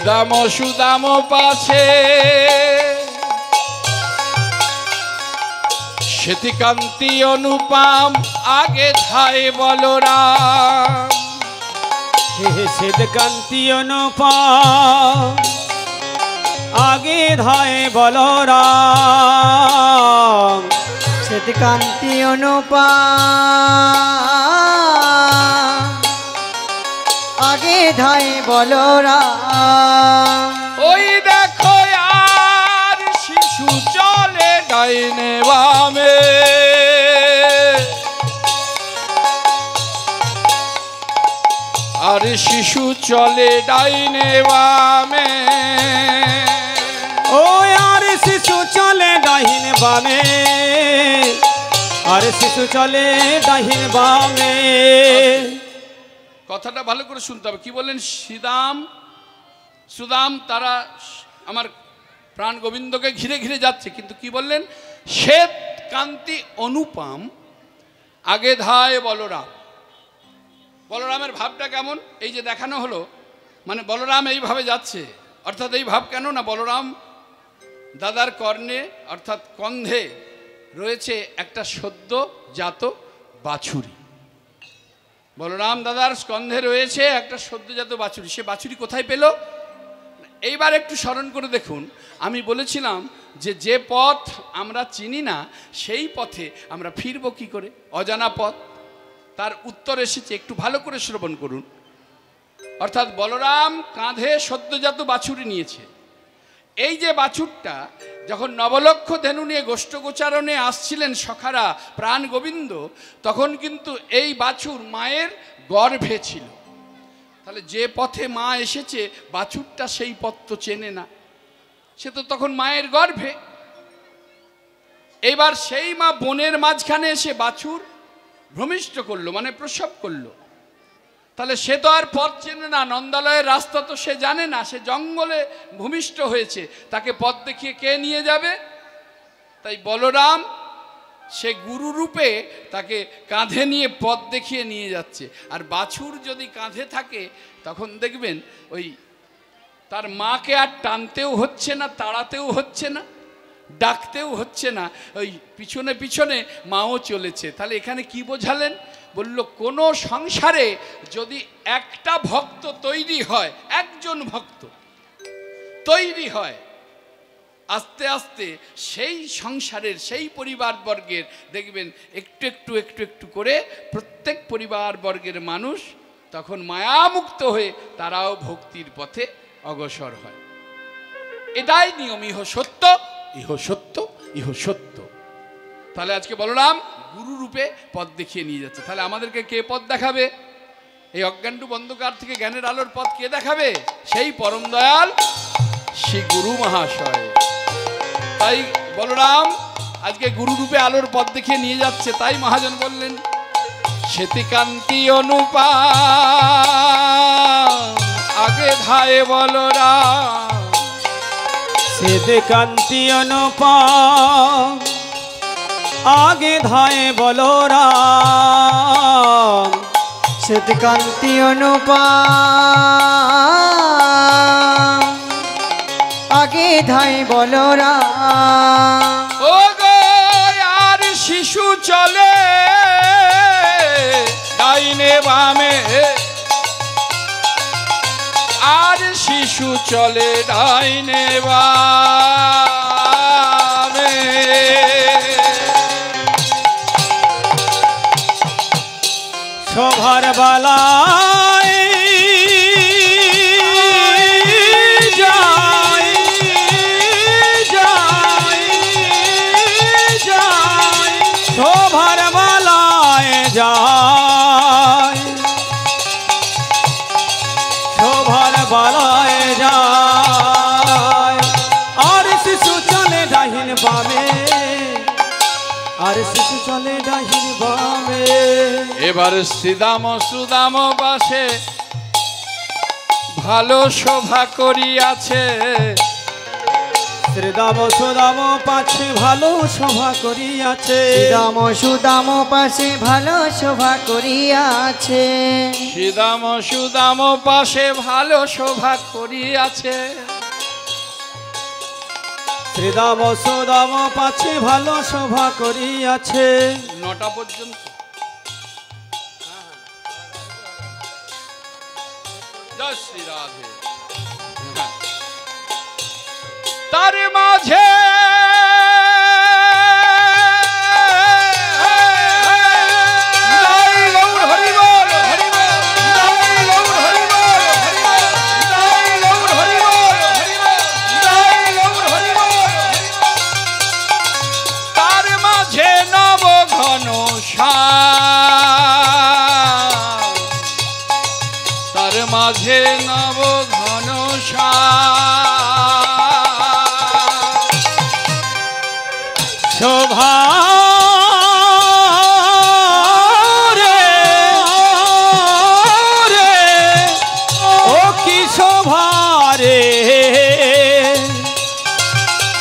সুদাম সুদাম পাছে শ্বেতিকান্তি অনুপম আগে ধায় বলরাম। শ্বেতকান্তি অনুপম আগে ধায় বলরাম। শ্বেতকান্তি অনুপম আগে ধায় বলরাম। ওই দেখো আর শিশু চলে ডাইনে বামে, আর শিশু চলে ডাইনে বামে। ও আর শিশু চলে ডাইনে বামে, আর শিশু চলে ডাইনে বামে। কথাটা ভালো করে শুনতে হবে। কি বললেন? সুদাম তারা আমার প্রাণ গোবিন্দকে ঘিরে ঘিরে যাচ্ছে, কিন্তু কি বললেন? শ্বেত কান্তি অনুপম আগে ধায় বলরাম। বলরামের ভাবটা কেমন? এই যে দেখানো হলো, মানে বলরাম এইভাবে যাচ্ছে, অর্থাৎ এই ভাব কেন না, বলরাম দাদার কর্ণে অর্থাৎ কন্ধে রয়েছে একটা সদ্য জাত বাছুরি। বলরাম দাদার স্কন্ধে রয়েছে একটা সদ্যজাত বাছুরি। সে বাছুরি কোথায় পেল? এইবার একটু স্মরণ করে দেখুন, আমি বলেছিলাম যে পথ আমরা চিনি না সেই পথে আমরা ফিরবো কি করে? অজানা পথ, তার উত্তর এসেছে, একটু ভালো করে শ্রবণ করুন। অর্থাৎ বলরাম কাঁধে সদ্যজাত বাছুরি নিয়েছে। এই যে বাছুরটা যখন নবলক্ষ ধেনু নিয়ে গোষ্ঠগোচারণে আসছিলেন সখারা প্রাণ গোবিন্দ, তখন কিন্তু এই বাছুর মায়ের গর্ভে ছিল। তাহলে যে পথে মা এসেছে বাছুরটা সেই পথ তো চেনে না, সে তো তখন মায়ের গর্ভে। এবার সেই মা বনের মাঝখানে এসে বাছুর ভূমিষ্ঠ করলো, মানে প্রসব করলো। তাহলে সে তো আর পথ চেনে না, নন্দালয়ের রাস্তা তো সে জানে না, সে জঙ্গলে ভূমিষ্ঠ হয়েছে, তাকে পথ দেখিয়ে কে নিয়ে যাবে? তাই বলরাম সে গুরু রূপে তাকে কাঁধে নিয়ে পথ দেখিয়ে নিয়ে যাচ্ছে। আর বাছুর যদি কাঁধে থাকে তখন দেখবেন ওই তার মাকে আর টানতেও হচ্ছে না, তাড়াতেও হচ্ছে না, ডাকতেও হচ্ছে না, ওই পিছনে পিছনে মাও চলেছে। তাহলে এখানে কি বোঝালেন? বলল কোনো সংসারে যদি একটা ভক্ত তৈরি হয়, একজন ভক্ত তৈরি হয়, আস্তে আস্তে সেই সংসারের সেই পরিবারবর্গের দেখবেন একটু একটু একটু একটু করে প্রত্যেক পরিবারবর্গের মানুষ তখন মায়ামুক্ত হয়ে তারাও ভক্তির পথে অগ্রসর হয়। এটাই নিয়ম, ইহ সত্য, ইহ সত্য, ইহ সত্য। তাহলে আজকে বলরাম গুরু রূপে পথ দেখিয়ে নিয়ে যাচ্ছে। তাহলে আমাদেরকে কে পথ দেখাবে? এই অজ্ঞানটু বন্ধকার থেকে জ্ঞানের আলোর পথ কে দেখাবে? সেই পরম দয়াল শ্রী গুরু মহাশয়। তাই বলরাম আজকে গুরু রূপে আলোর পথ দেখিয়ে নিয়ে যাচ্ছে। তাই মহাজন বললেন, শ্বেতকান্তি অনুপা আগে ধায়ে বলরাম, শ্বেতকান্তি অনুপা আগে ধায়ে বলরাম, শ্বেতকান্তি অনুপা আগে ধাই বলরাম। ও গো আর শিশু চলে ডাইনে বামে, আর শিশু চলে ডাইনে বামে, শোভার বালায় যাই যাই যাই, শোভার বালায় যাই, শোভার বালায় যাই, আর শিশু চলে ডাহিন বামে, আর শিশু চলে ডাহিন বামে। এবার শ্রীদাম সুদাম বাসে ভালো শোভা করিয়াছে, শ্রীদাম সুদাম পাছে ভালো শোভা করিয়াছে, দাম সুদাম পাশে ভালো শোভা করিয়াছে, শ্রীদাম সুদাম পাশে ভালো শোভা করিয়াছে, শ্রীদাম সুদাম পাছে ভালো শোভা করিয়াছে। 9টা পর্যন্ত। জয় শ্রী রাধে। তার মাঝে তার মাঝে নব ঘন শোভা রে রে, ও কি শোভা রে,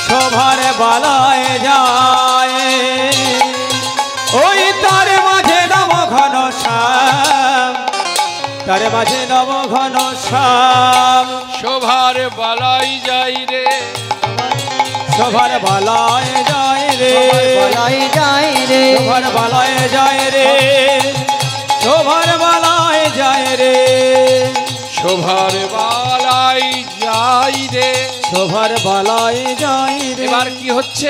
শোভার বালায় যায়, ওই তার মাঝে নব ঘন শ্যাম, তার মাঝে নব ঘন শ্যাম, শোভার বালাই যাই রে, শোভার বালায় যায় রে, বলাই যায় রে, শোভার বালায় যায় রে, শোভার বালায় যায় রে, শোভার বালাই যাই রে, শোভার বালায় যায় রে। এবার কি হচ্ছে?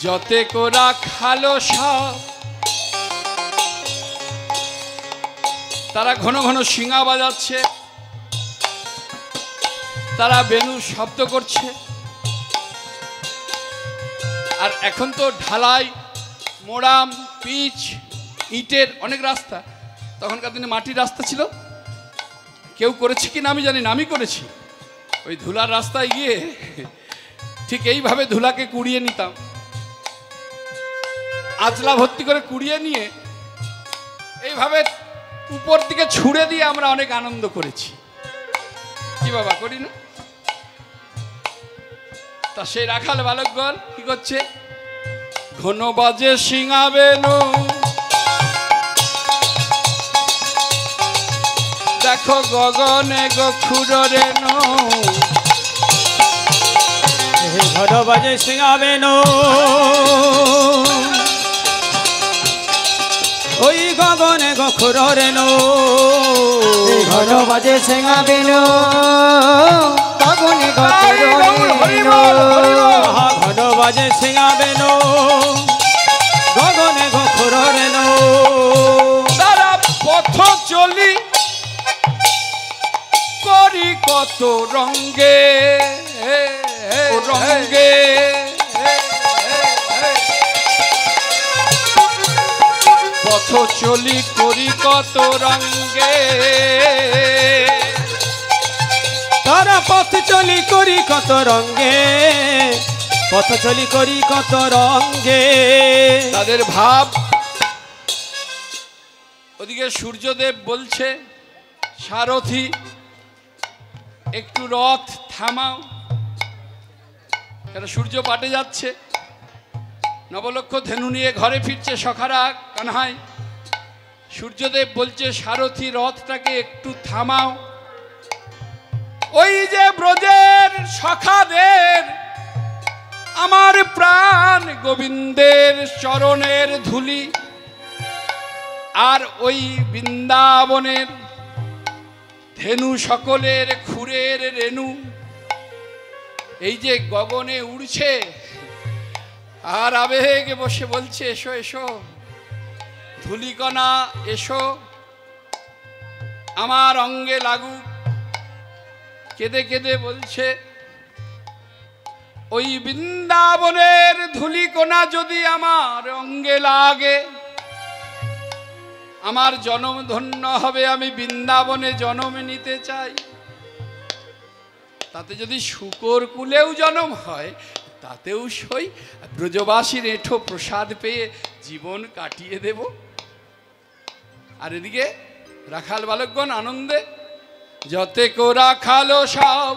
যতে কোরা খালো সব। তারা ঘন ঘন শিঙা বাজাচ্ছে, তারা বেনু শব্দ করছে। আর এখন তো ঢালাই, মোড়াম, পিচ, ইটের অনেক রাস্তা। তখনকার দিনে মাটির রাস্তা ছিল। কেউ করেছে কিনা আমি জানি না, আমি করেছি। ওই ধুলার রাস্তায় গিয়ে ঠিক এইভাবে ধুলাকে কুড়িয়ে নিতাম, আঁচলা ভর্তি করে কুড়িয়ে নিয়ে এইভাবে উপর দিকে ছুঁড়ে দিয়ে আমরা অনেক আনন্দ করেছি। কি বাবা, করি না? তা সেই রাখাল বালকগণ কি করছে? ঘন বাজে শিঙা বেনু, দেখো গগনে গখুর রেণু। ঘন বাজে শিঙা বেনু, ওই গগনে গখুর রেণু। ঘন বাজে শিঙা বেনু, গগনে গখুর রেণু। ঘন বাজে শিঙা বেনু, গগনে গখুর রেণু। তারা পথ চলি করি কত রঙ্গে রঙ্গে, পথ চলি করি কত রঙ্গে। তারা পথ চলি করি কত রঙ্গে, পথ চলি করি কত রঙ্গে। তাদের ভাব। ওদিকে সূর্যদেব বলছে, সারথি একটু রথ থামাও, কেন সূর্য পাটে যাচ্ছে। নবলক্ষ ধেনু নিয়ে ঘরে ফিরছে সখারা কানহাই। সূর্যদেব বলছে, সারথি রথটাকে একটু থামাও। ওই যে ব্রজের সখাদের, আমার প্রাণ গোবিন্দের চরণের ধুলি, আর ওই বৃন্দাবনের ধেনু সকলের খুরের রেণু, এই যে গগনে উড়ছে আর আবেগে বসে বলছে, এসো এসো ধুলিকণা এসো, আমার অঙ্গে লাগুক। কেঁদে কেঁদে বলছে, ওই বৃন্দাবনের ধুলিকণা যদি আমার অঙ্গে লাগে, আমার জনম ধন্য হবে, আমি বৃন্দাবনে জনম নিতে চাই। তাতে যদি শুকর কুলেও জনম হয় তাতেও সই, ব্রজবাসীর এঁঠো প্রসাদ পেয়ে জীবন কাটিয়ে দেব। আর এদিকে রাখাল বালকগণ আনন্দে, যতে কোরা খালো সব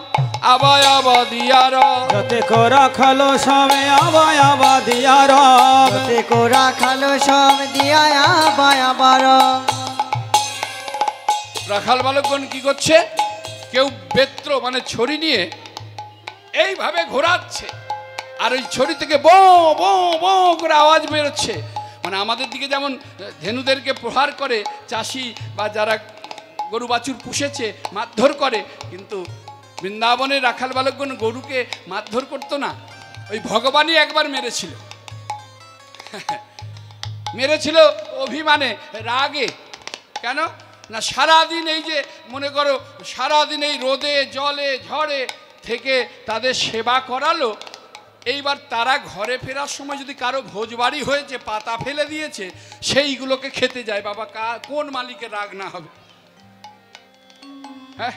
আবায় আবাদিয়ার, যতে কোরা খালো সবে আবায় আবাদিয়ার, যতে কোরা খালো সব দিয়া আবায় আবার। রাখাল বালকগণ কি করছে? কেউ বেত্র মানে ছড়ি নিয়ে এইভাবে ঘোরাচ্ছে, আর ওই ছড়ি থেকে বো বো বো করে আওয়াজ বেরোচ্ছে। মানে আমাদের দিকে যেমন ধেনুদেরকে প্রহার করে চাষি বা যারা গরু বাছুর পুষেছে মারধর করে, কিন্তু বৃন্দাবনের রাখাল বালকগণ গরুকে মারধর করতো না। ওই ভগবানই একবার মেরেছিল, মেরেছিল অভিমানে, রাগে। কেন না, সারাদিন এই যে মনে করো সারাদিন এই রোদে জলে ঝড়ে থেকে তাদের সেবা করালো। এইবার তারা ঘরে ফেরার সময় যদি কারো ভোজবাড়ি হয়েছে, পাতা ফেলে দিয়েছে, সেইগুলোকে খেতে যায়। বাবা, কোন মালিকের রাগ না হবে? হ্যাঁ,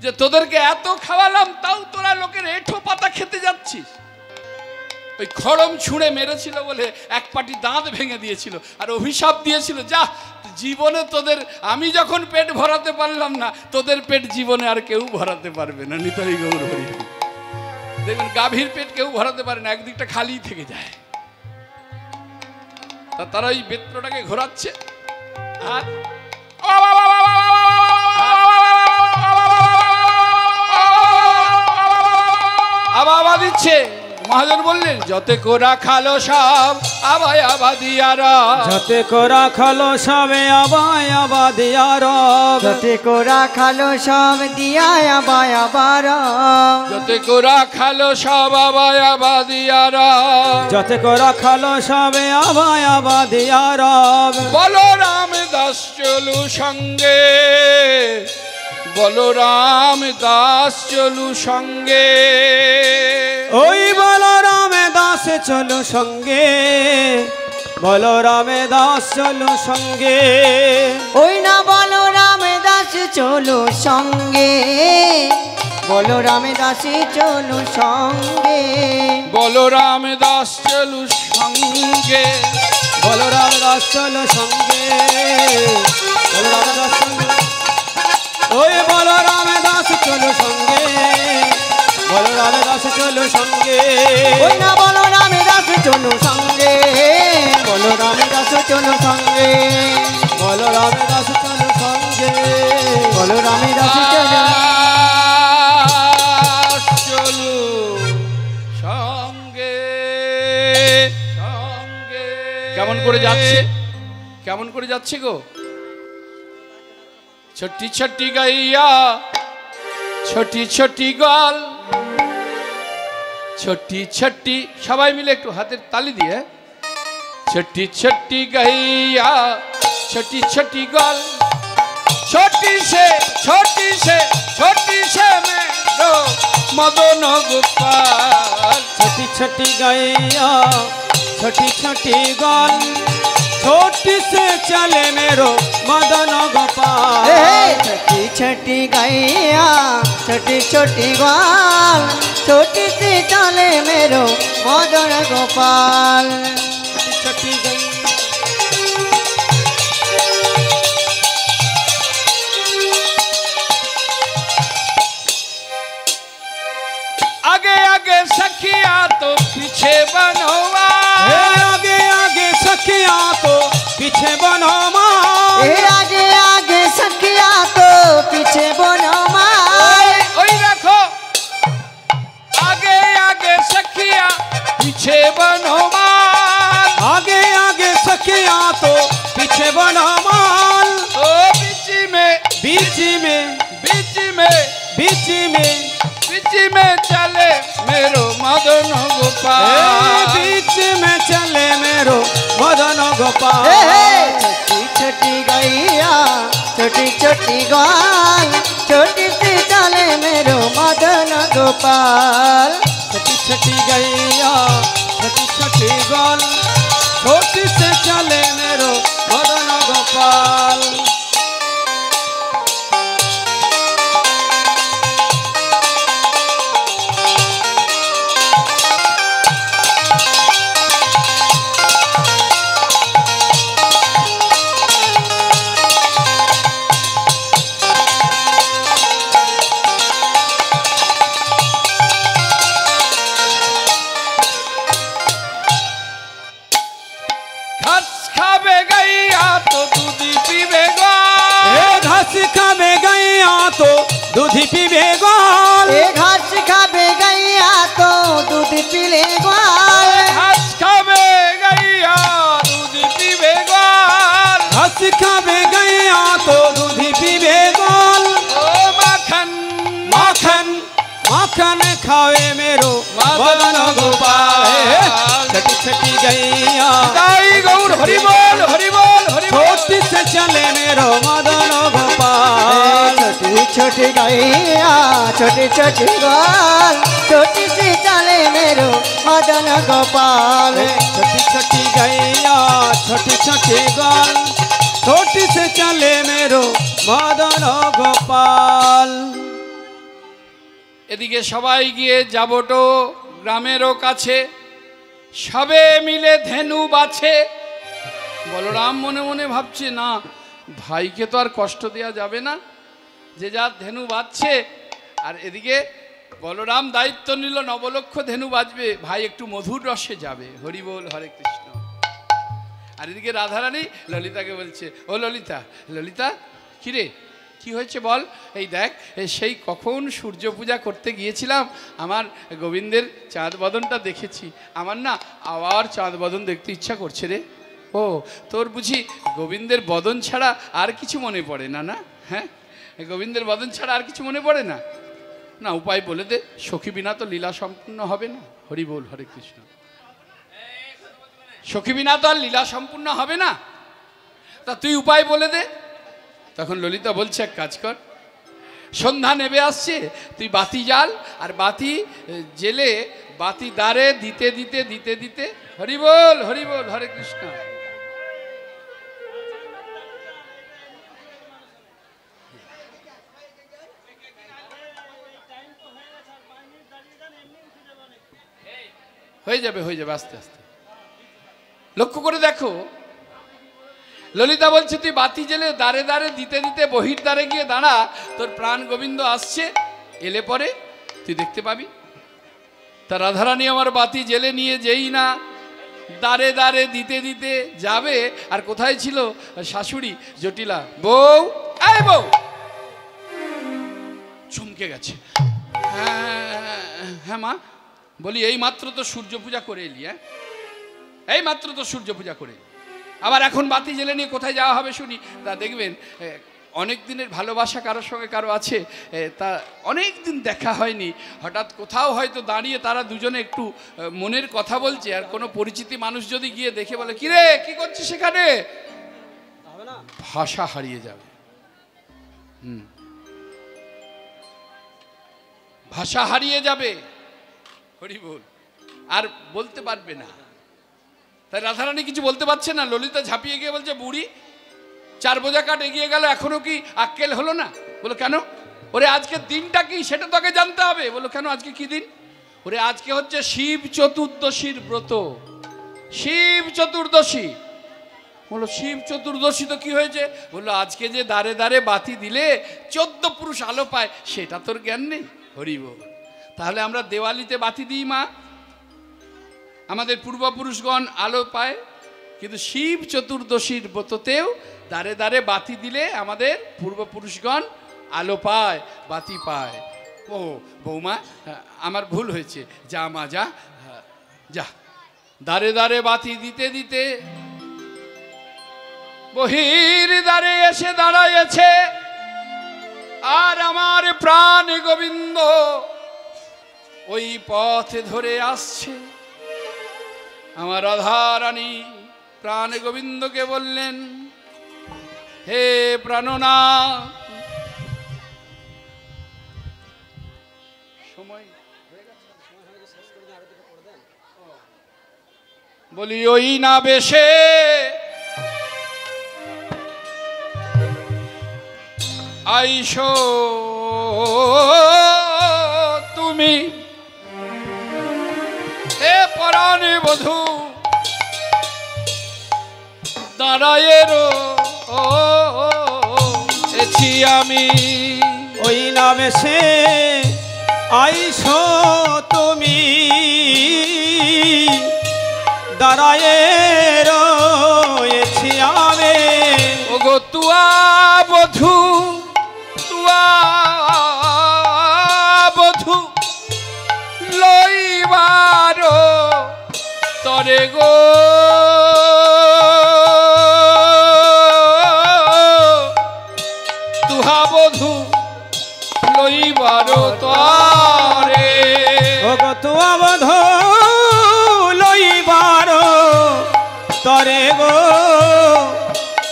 যে তোদেরকে এত খাওয়ালাম তাও তোরা লোকের এঁঠো পাতা খেতে যাচ্ছিস। ওই খড়ম ছুঁড়ে মেরেছিল বলে এক পাটি দাঁত ভেঙে দিয়েছিল, আর অভিশাপ দিয়েছিল, যা জীবনে তোদের, আমি যখন পেট ভরাতে পারলাম না, তোদের পেট জীবনে আর কেউ ভরাতে পারবে না। নিতাই গৌর হরি। দেখবেন গাভীর পেট কেউ ভরাতে পারে না, একদিকটা খালি থেকে যায়। তা তারা ওই বেত্রটাকে ঘোরাচ্ছে আর আবা দিচ্ছে। মহাজন বললেন, যতে কোরা খালো সব আবায় আবাদিয়ারা যতে করা খালো সবে আবায় আবাদিয়ারা যতে কোরা খালো সব দিয়া আবায় আবার যতে কোরা খালো সব আবায় আবাদিয়ারা যতে করা খালো সবে আবায় আবাদিয়ারা বলো রামদাস চলু সঙ্গে বলো রামদাস চলু সঙ্গে ওই বলো রামে দাস চলো সঙ্গে বলো রামে দাস চলো সঙ্গে ওই না বলো রামদাস চলো সঙ্গে বলো রামদাসী চলো সঙ্গে বলো রামদাস চলু সঙ্গে বলো রামে দাস চলো সঙ্গে বলো রামে দাস চলো ওই বলো রামে দাস চলো সঙ্গে বলো রামে দাস চলো সঙ্গে ওই না বলো রামদাস চলো সঙ্গে বলো রামদাস চলো সঙ্গে বলো রামে দাস চলো সঙ্গে বলো রামদাস চলো চলু সঙ্গে সঙ্গে কেমন করে যাচ্ছে কেমন করে যাচ্ছে গো ছোটি ছোটি গাইয়া ছোটি ছোটি গল ছোটি ছোটি সবাই মিলে একটু হাতের তালি দিয়ে ছোটি ছোটি গাইয়া ছোটি ছোটি গল छोटी से मेरो मदन गोपाल छोटी छोटी गैया छोटी छोटी गाल छोटी से चले मेरो मदन गोपाल छोटी छोटी गैया छोटी छोटी ग्वाल छोटी सी चले मेरो मदन गोपाल छोटी छोटी गैया आगे आगे सखिया तो पीछे बनवा आगे आगे सखिया तो पीछे बनवा आगे आगे सखिया तो पीछे बनवा ओई रखो आगे आगे सखिया पीछे बनवा आगे आगे सखिया तो पीछे बनवा ओ बीच में बीच में बीच में बीच में बीच में चले मेरो मदन गोपाल बीच में चले मेरो मदन गोपाल छोटी छोटी गैया छोटी छोटी ग्वाल छोटी सी चले मेरो मदन गोपाल छोटी छोटी गैया छोटी छोटी गाल छोटी से चले मेरो मदन गोपाल घास खावे गैया तो दूध पीवे गाल घास खावे गैया तो दूध पीवे गाल घास खावे गैया तो दूध पीले ग्वाल घास खावे गैया दूध पीवे गाल घास खावे गैया तो दूध पीवे गाल ओ माखन माखन माखन खावे मेरो मदन गोपाल छोटी छोटी गैया गाई गौर हरि बोल हरि बोल हरि बोल छोटी से चले मेरो मदन गोपाल छोटी छोटी गैया छोटी छोटी ग्वाल छोटी सी चले मेरो मदन गोपाल छोटी छोटी गैया छोटी छोटी गाल छोटी से चले मेरो मदन गोपाल এদিকে সবাই গিয়ে যাবটো গ্রামেরও কাছে সবে মিলে ধেনু বাছে বলরাম মনে মনে ভাবছে না ভাইকে তো আর কষ্ট দেওয়া যাবে না যে যার ধেনু বাজছে আর এদিকে বলরাম দায়িত্ব নিল নবলক্ষ ধেনু বাজবে ভাই একটু মধুর রসে যাবে হরি বল হরে কৃষ্ণ আর এদিকে রাধারানী ললিতাকে বলছে ও ললিতা ললিতা কিরে কি হয়েছে বল? এই দেখ, সেই কখন সূর্য পূজা করতে গিয়েছিলাম, আমার গোবিন্দের চাঁদ বদনটা দেখেছি, আমার না আবার চাঁদ বদন দেখতে ইচ্ছা করছে রে। ও, তোর বুঝি গোবিন্দের বদন ছাড়া আর কিছু মনে পড়ে না? না, হ্যাঁ, গোবিন্দের বদন ছাড়া আর কিছু মনে পড়ে না? না, উপায় বলে দে, সখী বিনা তো লীলা সম্পূর্ণ হবে না। হরি বল, হরে কৃষ্ণ। সখী বিনা তো আর লীলা সম্পূর্ণ হবে না, তা তুই উপায় বলে দে। তখন ললিতা বলছে, এক কাজ কর, সন্ধ্যা নেমে আসছে, তুই বাতি জ্বাল, আর বাতি জেলে বাতি দ্বারে দিতে দিতে দিতে দিতে, হরি বল, হরি বল, হরে কৃষ্ণ। হয়ে যাবে, হয়ে যাবে, আস্তে আস্তে। লক্ষ্য করে দেখো, ললিতা বলছে তুই বাতি জেলে দাঁড়ে দাঁড়ে দিতে দিতে বহির দ্বারে গিয়ে দাঁড়া, তোর প্রাণ গোবিন্দ আসছে, এলে পরে তুই দেখতে পাবি। তা রাধারানী আমার বাতি জেলে নিয়ে যেই না দাঁড়ে দাঁড়ে দিতে দিতে যাবে, আর কোথায় ছিল শাশুড়ি জটিলা, বউ, আয় বউ, চমকে গেছে। হ্যাঁ মা, বলি এই মাত্র তো সূর্য পূজা করে এলি, হ্যাঁ, এই মাত্র তো সূর্য পূজা করে এলি, আবার এখন বাতি জেলে নিয়ে কোথায় যাওয়া হবে শুনি? তা দেখবেন অনেক দিনের ভালোবাসা কারোর সঙ্গে কারো আছে, তা অনেক দিন দেখা হয়নি, হঠাৎ কোথাও হয়তো দাঁড়িয়ে তারা দুজনে একটু মনের কথা বলছে, আর কোনো পরিচিতি মানুষ যদি গিয়ে দেখে বলে, কিরে কি করছিস সেখানে, ভাষা হারিয়ে যাবে। ভাষা হারিয়ে যাবে, হরি বল, আর বলতে পারবে না। তাই রাধারানী কিছু বলতে পারছে না। ললিতা ঝাঁপিয়ে গিয়ে বলছে, বুড়ি 4 বোঝা কাঠ এগিয়ে গেল, এখনো কি আক্কেল হলো না? বলো কেন? ওরে আজকে দিনটা কি সেটা তোকে জানতে হবে। বলো কেন, আজকে কি দিন? ওরে আজকে হচ্ছে শিব চতুর্দশীর ব্রত, শিব চতুর্দশী। বলো শিব চতুর্দশী তো কি হয়েছে? বললো আজকে যে দাঁড়ে দাঁড়ে বাতি দিলে 14 পুরুষ আলো পায়, সেটা তোর জ্ঞান নেই? হরি বল। তাহলে আমরা দেওয়ালিতে বাতি দিই মা, আমাদের পূর্বপুরুষগণ আলো পায়, কিন্তু শিব চতুর্দশীর ব্রততেও দাঁড়ে দাঁড়ে বাতি দিলে আমাদের পূর্বপুরুষগণ আলো পায়, বাতি পায়। ও বৌমা, আমার ভুল হয়েছে, যা মা যা যা, দাঁড়ে দাঁড়ে বাতি দিতে দিতে বহির দ্বারে এসে দাঁড়াইছে, আর আমার প্রাণ গোবিন্দ ওই পথে ধরে আসছে। আমার রাধারানী প্রাণ গোবিন্দকে বললেন, হে প্রাণনাথ, সময় বলি ওই না বেশে আইসো তুমি, হে পরাণে বধূ দাঁড়ায়ে রয়েছি আমি। ওই নামে সে আইসো তুমি, দাঁড়ায়ে রয়েছি আমি। ওগো তুয়া বধূ, তুয়া বধূ লইবার তরে গো, তুহা বধূ লইবার তরে। ওগো তুয়া বধূ লইবার তরে গো,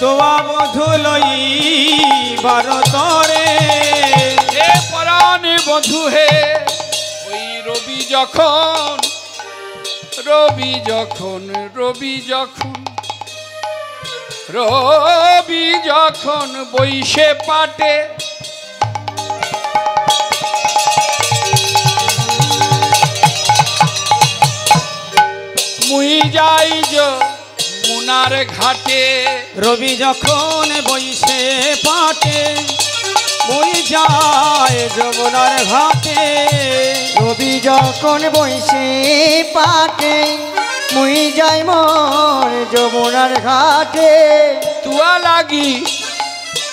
তুয়া বধূ লইবার তরে। হে পরাণে বধূ হে, ওই রবি যখন রবি যখন রবি যখন রবি যখন বইসে পাটে, মুই যাই যমুনার ঘাটে। রবি যখন বইসে পাটে, মুই যাই যমুনার ঘাটে। রবি যখন বইসে পাটে, মুই যাই মোর যমুনার ঘাটে। তুয়া লাগি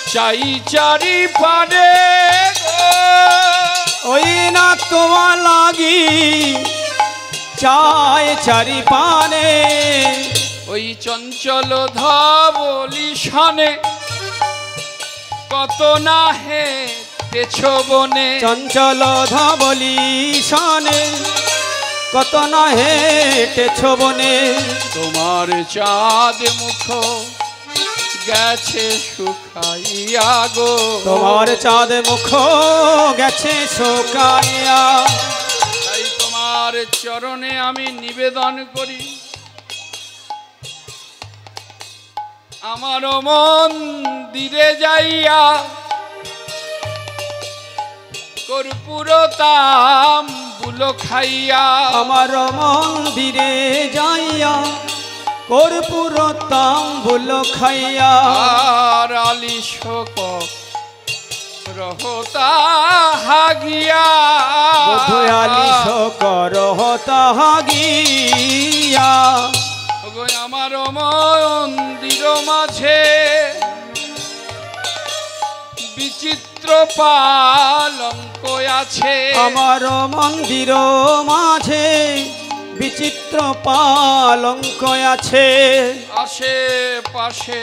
চাই চারি পারে ওই না তোমার লাগি চায় চারি পানে ওই চঞ্চল ধবলি শানে কত না হেঁটেছ বনে চঞ্চল ধবলি শানে কত না হেঁটেছ বনে তোমার চাঁদ মুখ গেছে শুকাইয়া গো তোমার চাঁদ মুখ গেছে শুকাইয়া তাই তোমার চরণে আমি নিবেদন করি আমার মন্দিরে যাইয়া কর্পূর তাম্বুল খাইয়া আমার মন্দিরে যাইয়া কর্পূর তাম্বুল খাইয়া আর আলিশোক রহতা হাগিয়া বধুয়ালি শকর হতা গিয়া ওগো আমার মন্দির মাঝে বিচিত্র পালঙ্ক আছে আমার মন্দির মাঝে বিচিত্র পালঙ্ক আছে আশেপাশে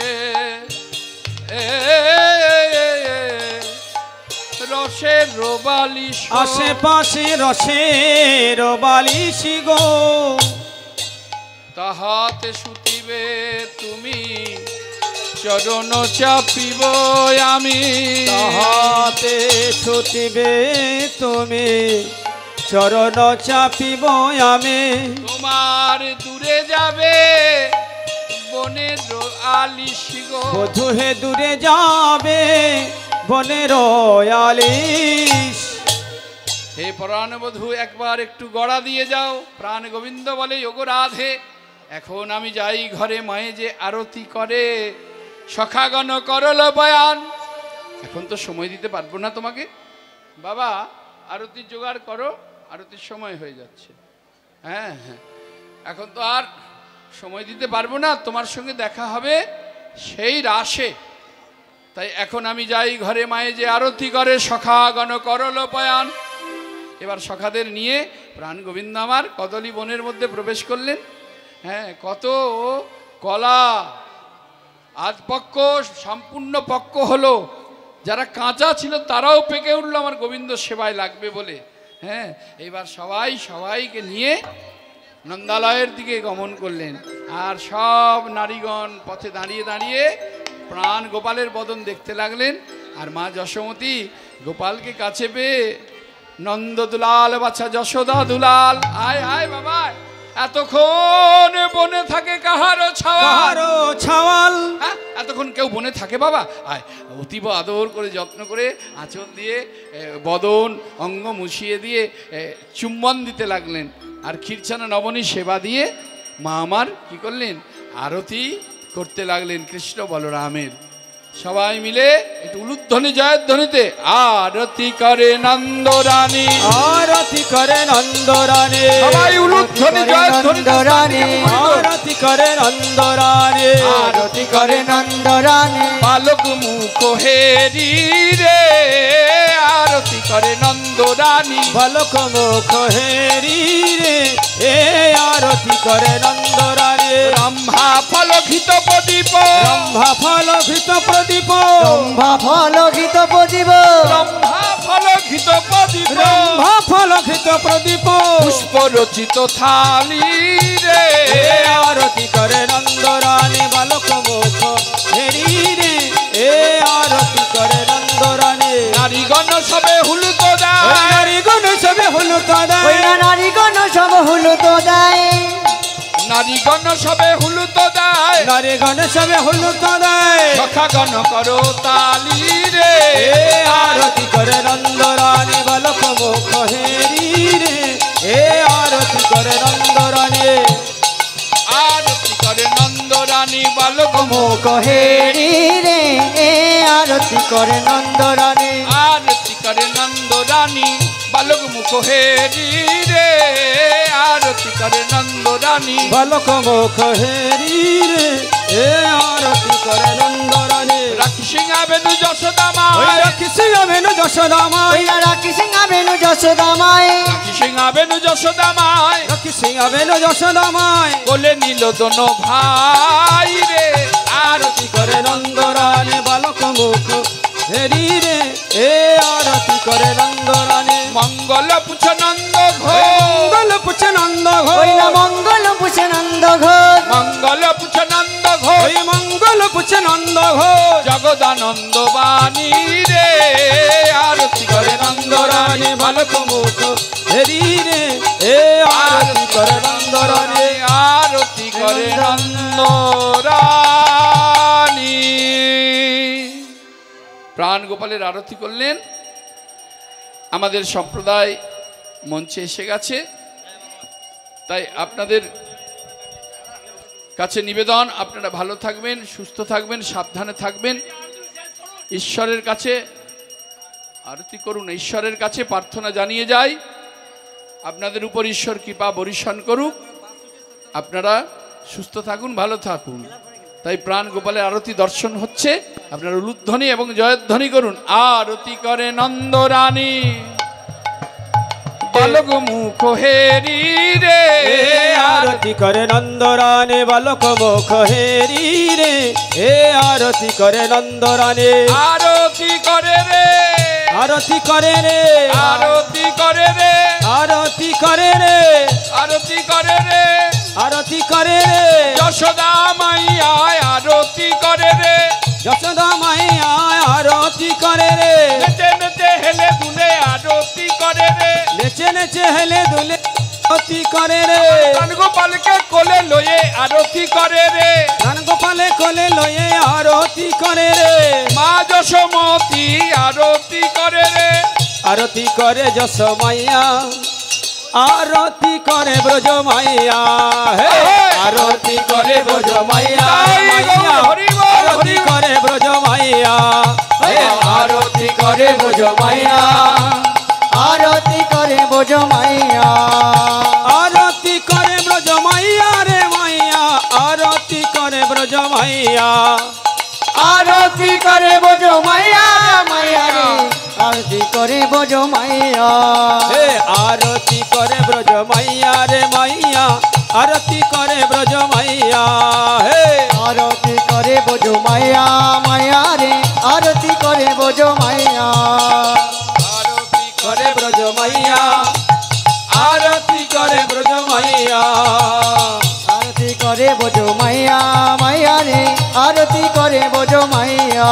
রসের বালিশ আশেপাশে রসের বালিশ গো তাহাতে শুতিবে তুমি চরণ চাপিব আমি তাহাতে ছুটিবে তুমি চরণ চাপিব আমি তোমার দূরে যাবে বনের আলিশ গো বধূ হে দূরে যাবে বনের আলিশ হে প্রাণবধূ একবার একটু গড়া দিয়ে যাও প্রাণ গোবিন্দ বলে ওগো রাধে এখন আমি যাই ঘরে মায়ে যে আরতি করে সখাগণ করল বয়ান এখন তো সময় দিতে পারবো না তোমাকে বাবা আরতির জোগাড় করো আরতির সময় হয়ে যাচ্ছে হ্যাঁ হ্যাঁ এখন তো আর সময় দিতে পারবো না তোমার সঙ্গে দেখা হবে সেই রাসে তাই এখন আমি যাই ঘরে মায়ে যে আরতি করে সখাগণ করল বয়ান এবার সখাদের নিয়ে প্রাণ গোবিন্দ আমার কদলী বনের মধ্যে প্রবেশ করলেন হ্যাঁ কত কলা আজ পক্ষ সম্পূর্ণ পক্ষ হলো যারা কাঁচা ছিল তারাও পেকে উঠলো আমার গোবিন্দ সেবায় লাগবে বলে হ্যাঁ এবার সবাইকে নিয়ে নন্দালয়ের দিকে গমন করলেন আর সব নারীগণ পথে দাঁড়িয়ে দাঁড়িয়ে প্রাণ গোপালের বদন দেখতে লাগলেন আর মা যশোমতী গোপালকে কাছে পেয়ে নন্দ দুলাল বাছা যশোদা দুলাল আয় আয় বাবা এতক্ষণ বনে থাকে কাহারো ছাওয়াল হ্যাঁ এতক্ষণ কেউ বনে থাকে বাবা আয় অতীব আদর করে যত্ন করে আঁচল দিয়ে বদন অঙ্গ মুছিয়ে দিয়ে চুম্বন দিতে লাগলেন আর ক্ষীরছানা নবনী সেবা দিয়ে মা আমার কি করলেন আরতি করতে লাগলেন কৃষ্ণ বলরামের সবাই মিলে একটু উলুধ্বনি জয়ধ্বনিতে আরতি করে নন্দরানী আরতি করে নন্দরানী সবাই উলুধ্বনি জয়ধ্বনি আরতি করে নন্দরানী আরতি করে নন্দরানী বালক মুখ হেরি রে আরতি করে নন্দরানী বালক মুখ হেরি রে এ আরতি করে নন্দরানী ব্রহ্মা ফলঘিত প্রদীপ ব্রহ্মা ফলঘিত প্রদীপ ব্রহ্মা ফলঘিত প্রদীপ ব্রহ্মা ফলঘিত প্রদীপ ব্রহ্মা ফলঘিত প্রদীপ পুষ্প রচিত থালি রে এ আরতি করে নন্দরানী বালক মুখ হেরি রে এ আরতি করে নন্দরানী নারীগণ সবে হুলুত দেয় নারীগণ সবে হুলুত ওই না নারীগণ সব হুলুত দেয় নারীগণ সবে হুলুত দেয় নারীগণ সবে হুলুত দেয় সখাগণ করো তালি রে এ আরতি করে নন্দরানী বালক মুখ হেরি রে এ আরতি করে নন্দরানী আরতি করে নন্দরানী বালক মুখ হেরি রে এ আরতি করে নন্দরানী আরতি করে নন্দরানী বালক মুখ হেরি রে আরতি করে নন্দরানী বালক মুখ হেরি রে এ আরতি করে নন্দরানী রাখি সিংহা বেদু যশ রাখি সিংহাবেনু যশোদামায় রাখি সিংহাবেনু যশোদামায় রাখি সিংহাবেনু যশোদামায় রাখি সিংহাবেনু যশোদামায় কোলে নিল দোনো ভাই রে আরতি করে নন্দরানী বালক মুখ হেরি রে এ আরতি করে নন্দরানী মঙ্গল পুছ নন্দ ঘোষ মঙ্গল পুছ নন্দ ওই না ঘোষ মঙ্গল পুছে নন্দ ঘোষ মঙ্গল পুছ নন্দ ঘোষ ওই মঙ্গল পুছ নন্দ ঘোষ জগদানন্দ বাণী রে আরতি করে নন্দরানী বালক মুখ হেরি রে এ আরতি করে নন্দরানী আরতি করে নন্দরানী প্রাণ গোপালের আরতি করলেন। আমাদের সম্প্রদায় মঞ্চে এসে গেছে, তাই আপনাদের কাছে নিবেদন, আপনারা ভালো থাকবেন, সুস্থ থাকবেন, সাবধানে থাকবেন। ঈশ্বরের কাছে আরতি করুন, ঈশ্বরের কাছে প্রার্থনা জানিয়ে যাই আপনাদের উপর ঈশ্বর কৃপা বর্ষণ করুক, আপনারা সুস্থ থাকুন, ভালো থাকুন। তাই প্রাণ গোপালের আরতি দর্শন হচ্ছে, আপনারা উলুধ্বনি এবং জয়ধ্বনি করুন। আরতি করে নন্দরানী বালক মুখ হেরি রে আরতি করে নন্দরানী বালক মুখ হেরি রে এ আরতি করে নন্দরানী আরতি করে রে আরতি করে রে আরতি করে রে আরতি করে রে আরতি করে রে আরতি করে রে যশোদা মাইয়া আরতি করে রে যশোদা মাইয়া আরতি করে রে নেচে নেচে হেলে দুলে আরতি করে রে নেচে নেচে হেলে দুলে আরতি করে রে প্রাণ গোপালকে কোলে লয়ে আরতি করে রে প্রাণ গোপালে কোলে লয়ে আরতি করে রে মা যশোমতী আরতি করে রে আরতি করে যশ মাইয়া আরতি করে ব্রজ মাইয়া হে আরতি করে ব্রজ মাইয়া আরতি করে ব্রজ মাইয়া হে আরতি করে ব্রজ মাইয়া আরতি করে বোঝ মাইয়া আরতি করে ব্রজ মাইয়া রে মাইয়া আরতি করে ব্রজ মাইয়া আরতি করে বোঝ মাইয়া মাইয়া রে আরতি করে বোঝ মাইয়া হে আরতি করে ব্রজ মাইয়া রে মাইয়া আরতি করে ব্রজ মাইয়া হে আরতি করে বোঝ মাইয়া মাইয়া রে আরতি করে বোঝ মাইয়া আরতি করে ব্রজ মাইয়া আরতি করে ব্রজ মাইয়া আরতি করে বোঝ মাইয়া মাইয়া রে আরতি করে বোঝ মাইয়া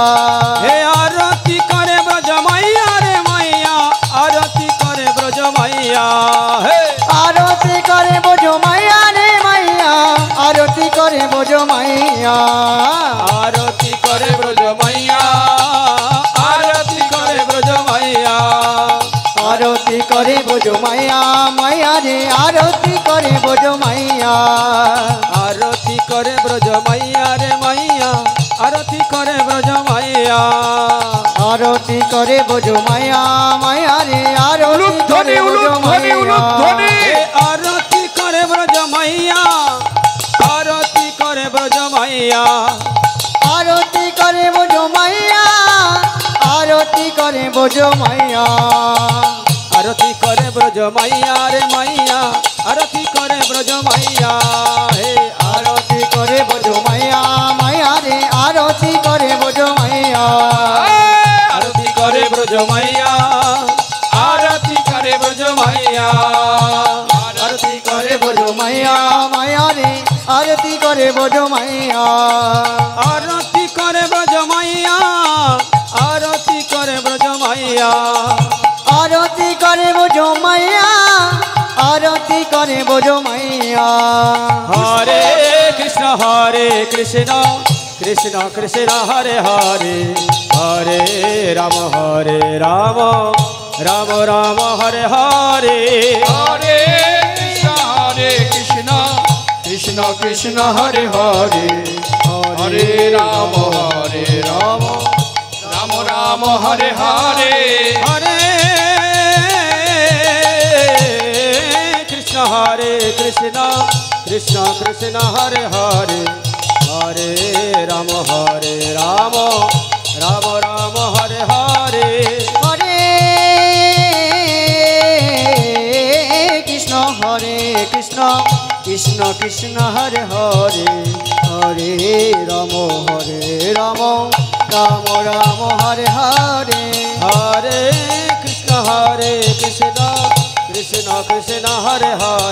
হে আরতি করে ব্রজ মাইয়া রে মাইয়া আরতি করে ব্রজ মাইয়া হে আরতি করে বোঝ মাইয়া রে মাইয়া আরতি করে বোঝ মাইয়া আরতি করে ব্রজ মাইয়া আরতি করে ব্রজ মাইয়া আরতি করে বোঝ মাইয়া মাইয়া রে আরতি করে বোঝ মাইয়া আরতি করে ব্রজ মাইয়া রে মাইয়া আরতি করে ব্রজ মাইয়া আরতি করে বোঝ মাইয়া মাইয়া রে আরতি উলুধ্বনি করে বোঝ উলুধ্বনি উলুধ্বনি হে আরতি করে ব্রজ মাইয়া আরতি করে ব্রজ মাইয়া আরতি করে বোঝ মাইয়া আরতি করে বোঝ মাইয়া আরতি করে ব্রজ মাইয়া রে মাইয়া আরতি করে ব্রজ মাইয়া হে আরতি করে বোঝ মাইয়া মাইয়া রে আরতি করে বোঝ মাইয়া আরতি করে ব্রজ মাইয়া আরতি করে ব্রজ মাইয়া আরতি করে বোঝ মাইয়া মাইয়া রে আরতি করে বোঝ মাইয়া আরতি করে ব্রজ মাইয়া আরতি করে ব্রজ মাইয়া আরতি করে বোঝ মাইয়া আরতি করে বোঝ মাইয়া হরে কৃষ্ণ কৃষ্ণ কৃষ্ণ হরে হরে হরে রাম রাম রাম হরে হরে হরে কৃষ্ণ কৃষ্ণ কৃষ্ণ হরে হরে হরে রাম রাম রাম হরে হরে হরে কৃষ্ণ কৃষ্ণ কৃষ্ণ হরে হরে হরে রাম রাম রাম হরে হরে কৃষ্ণ কৃষ্ণ হরে হরে হরে রাম রাম রাম হরে হরে হরে কৃষ্ণ কৃষ্ণ কৃষ্ণ হরে হরে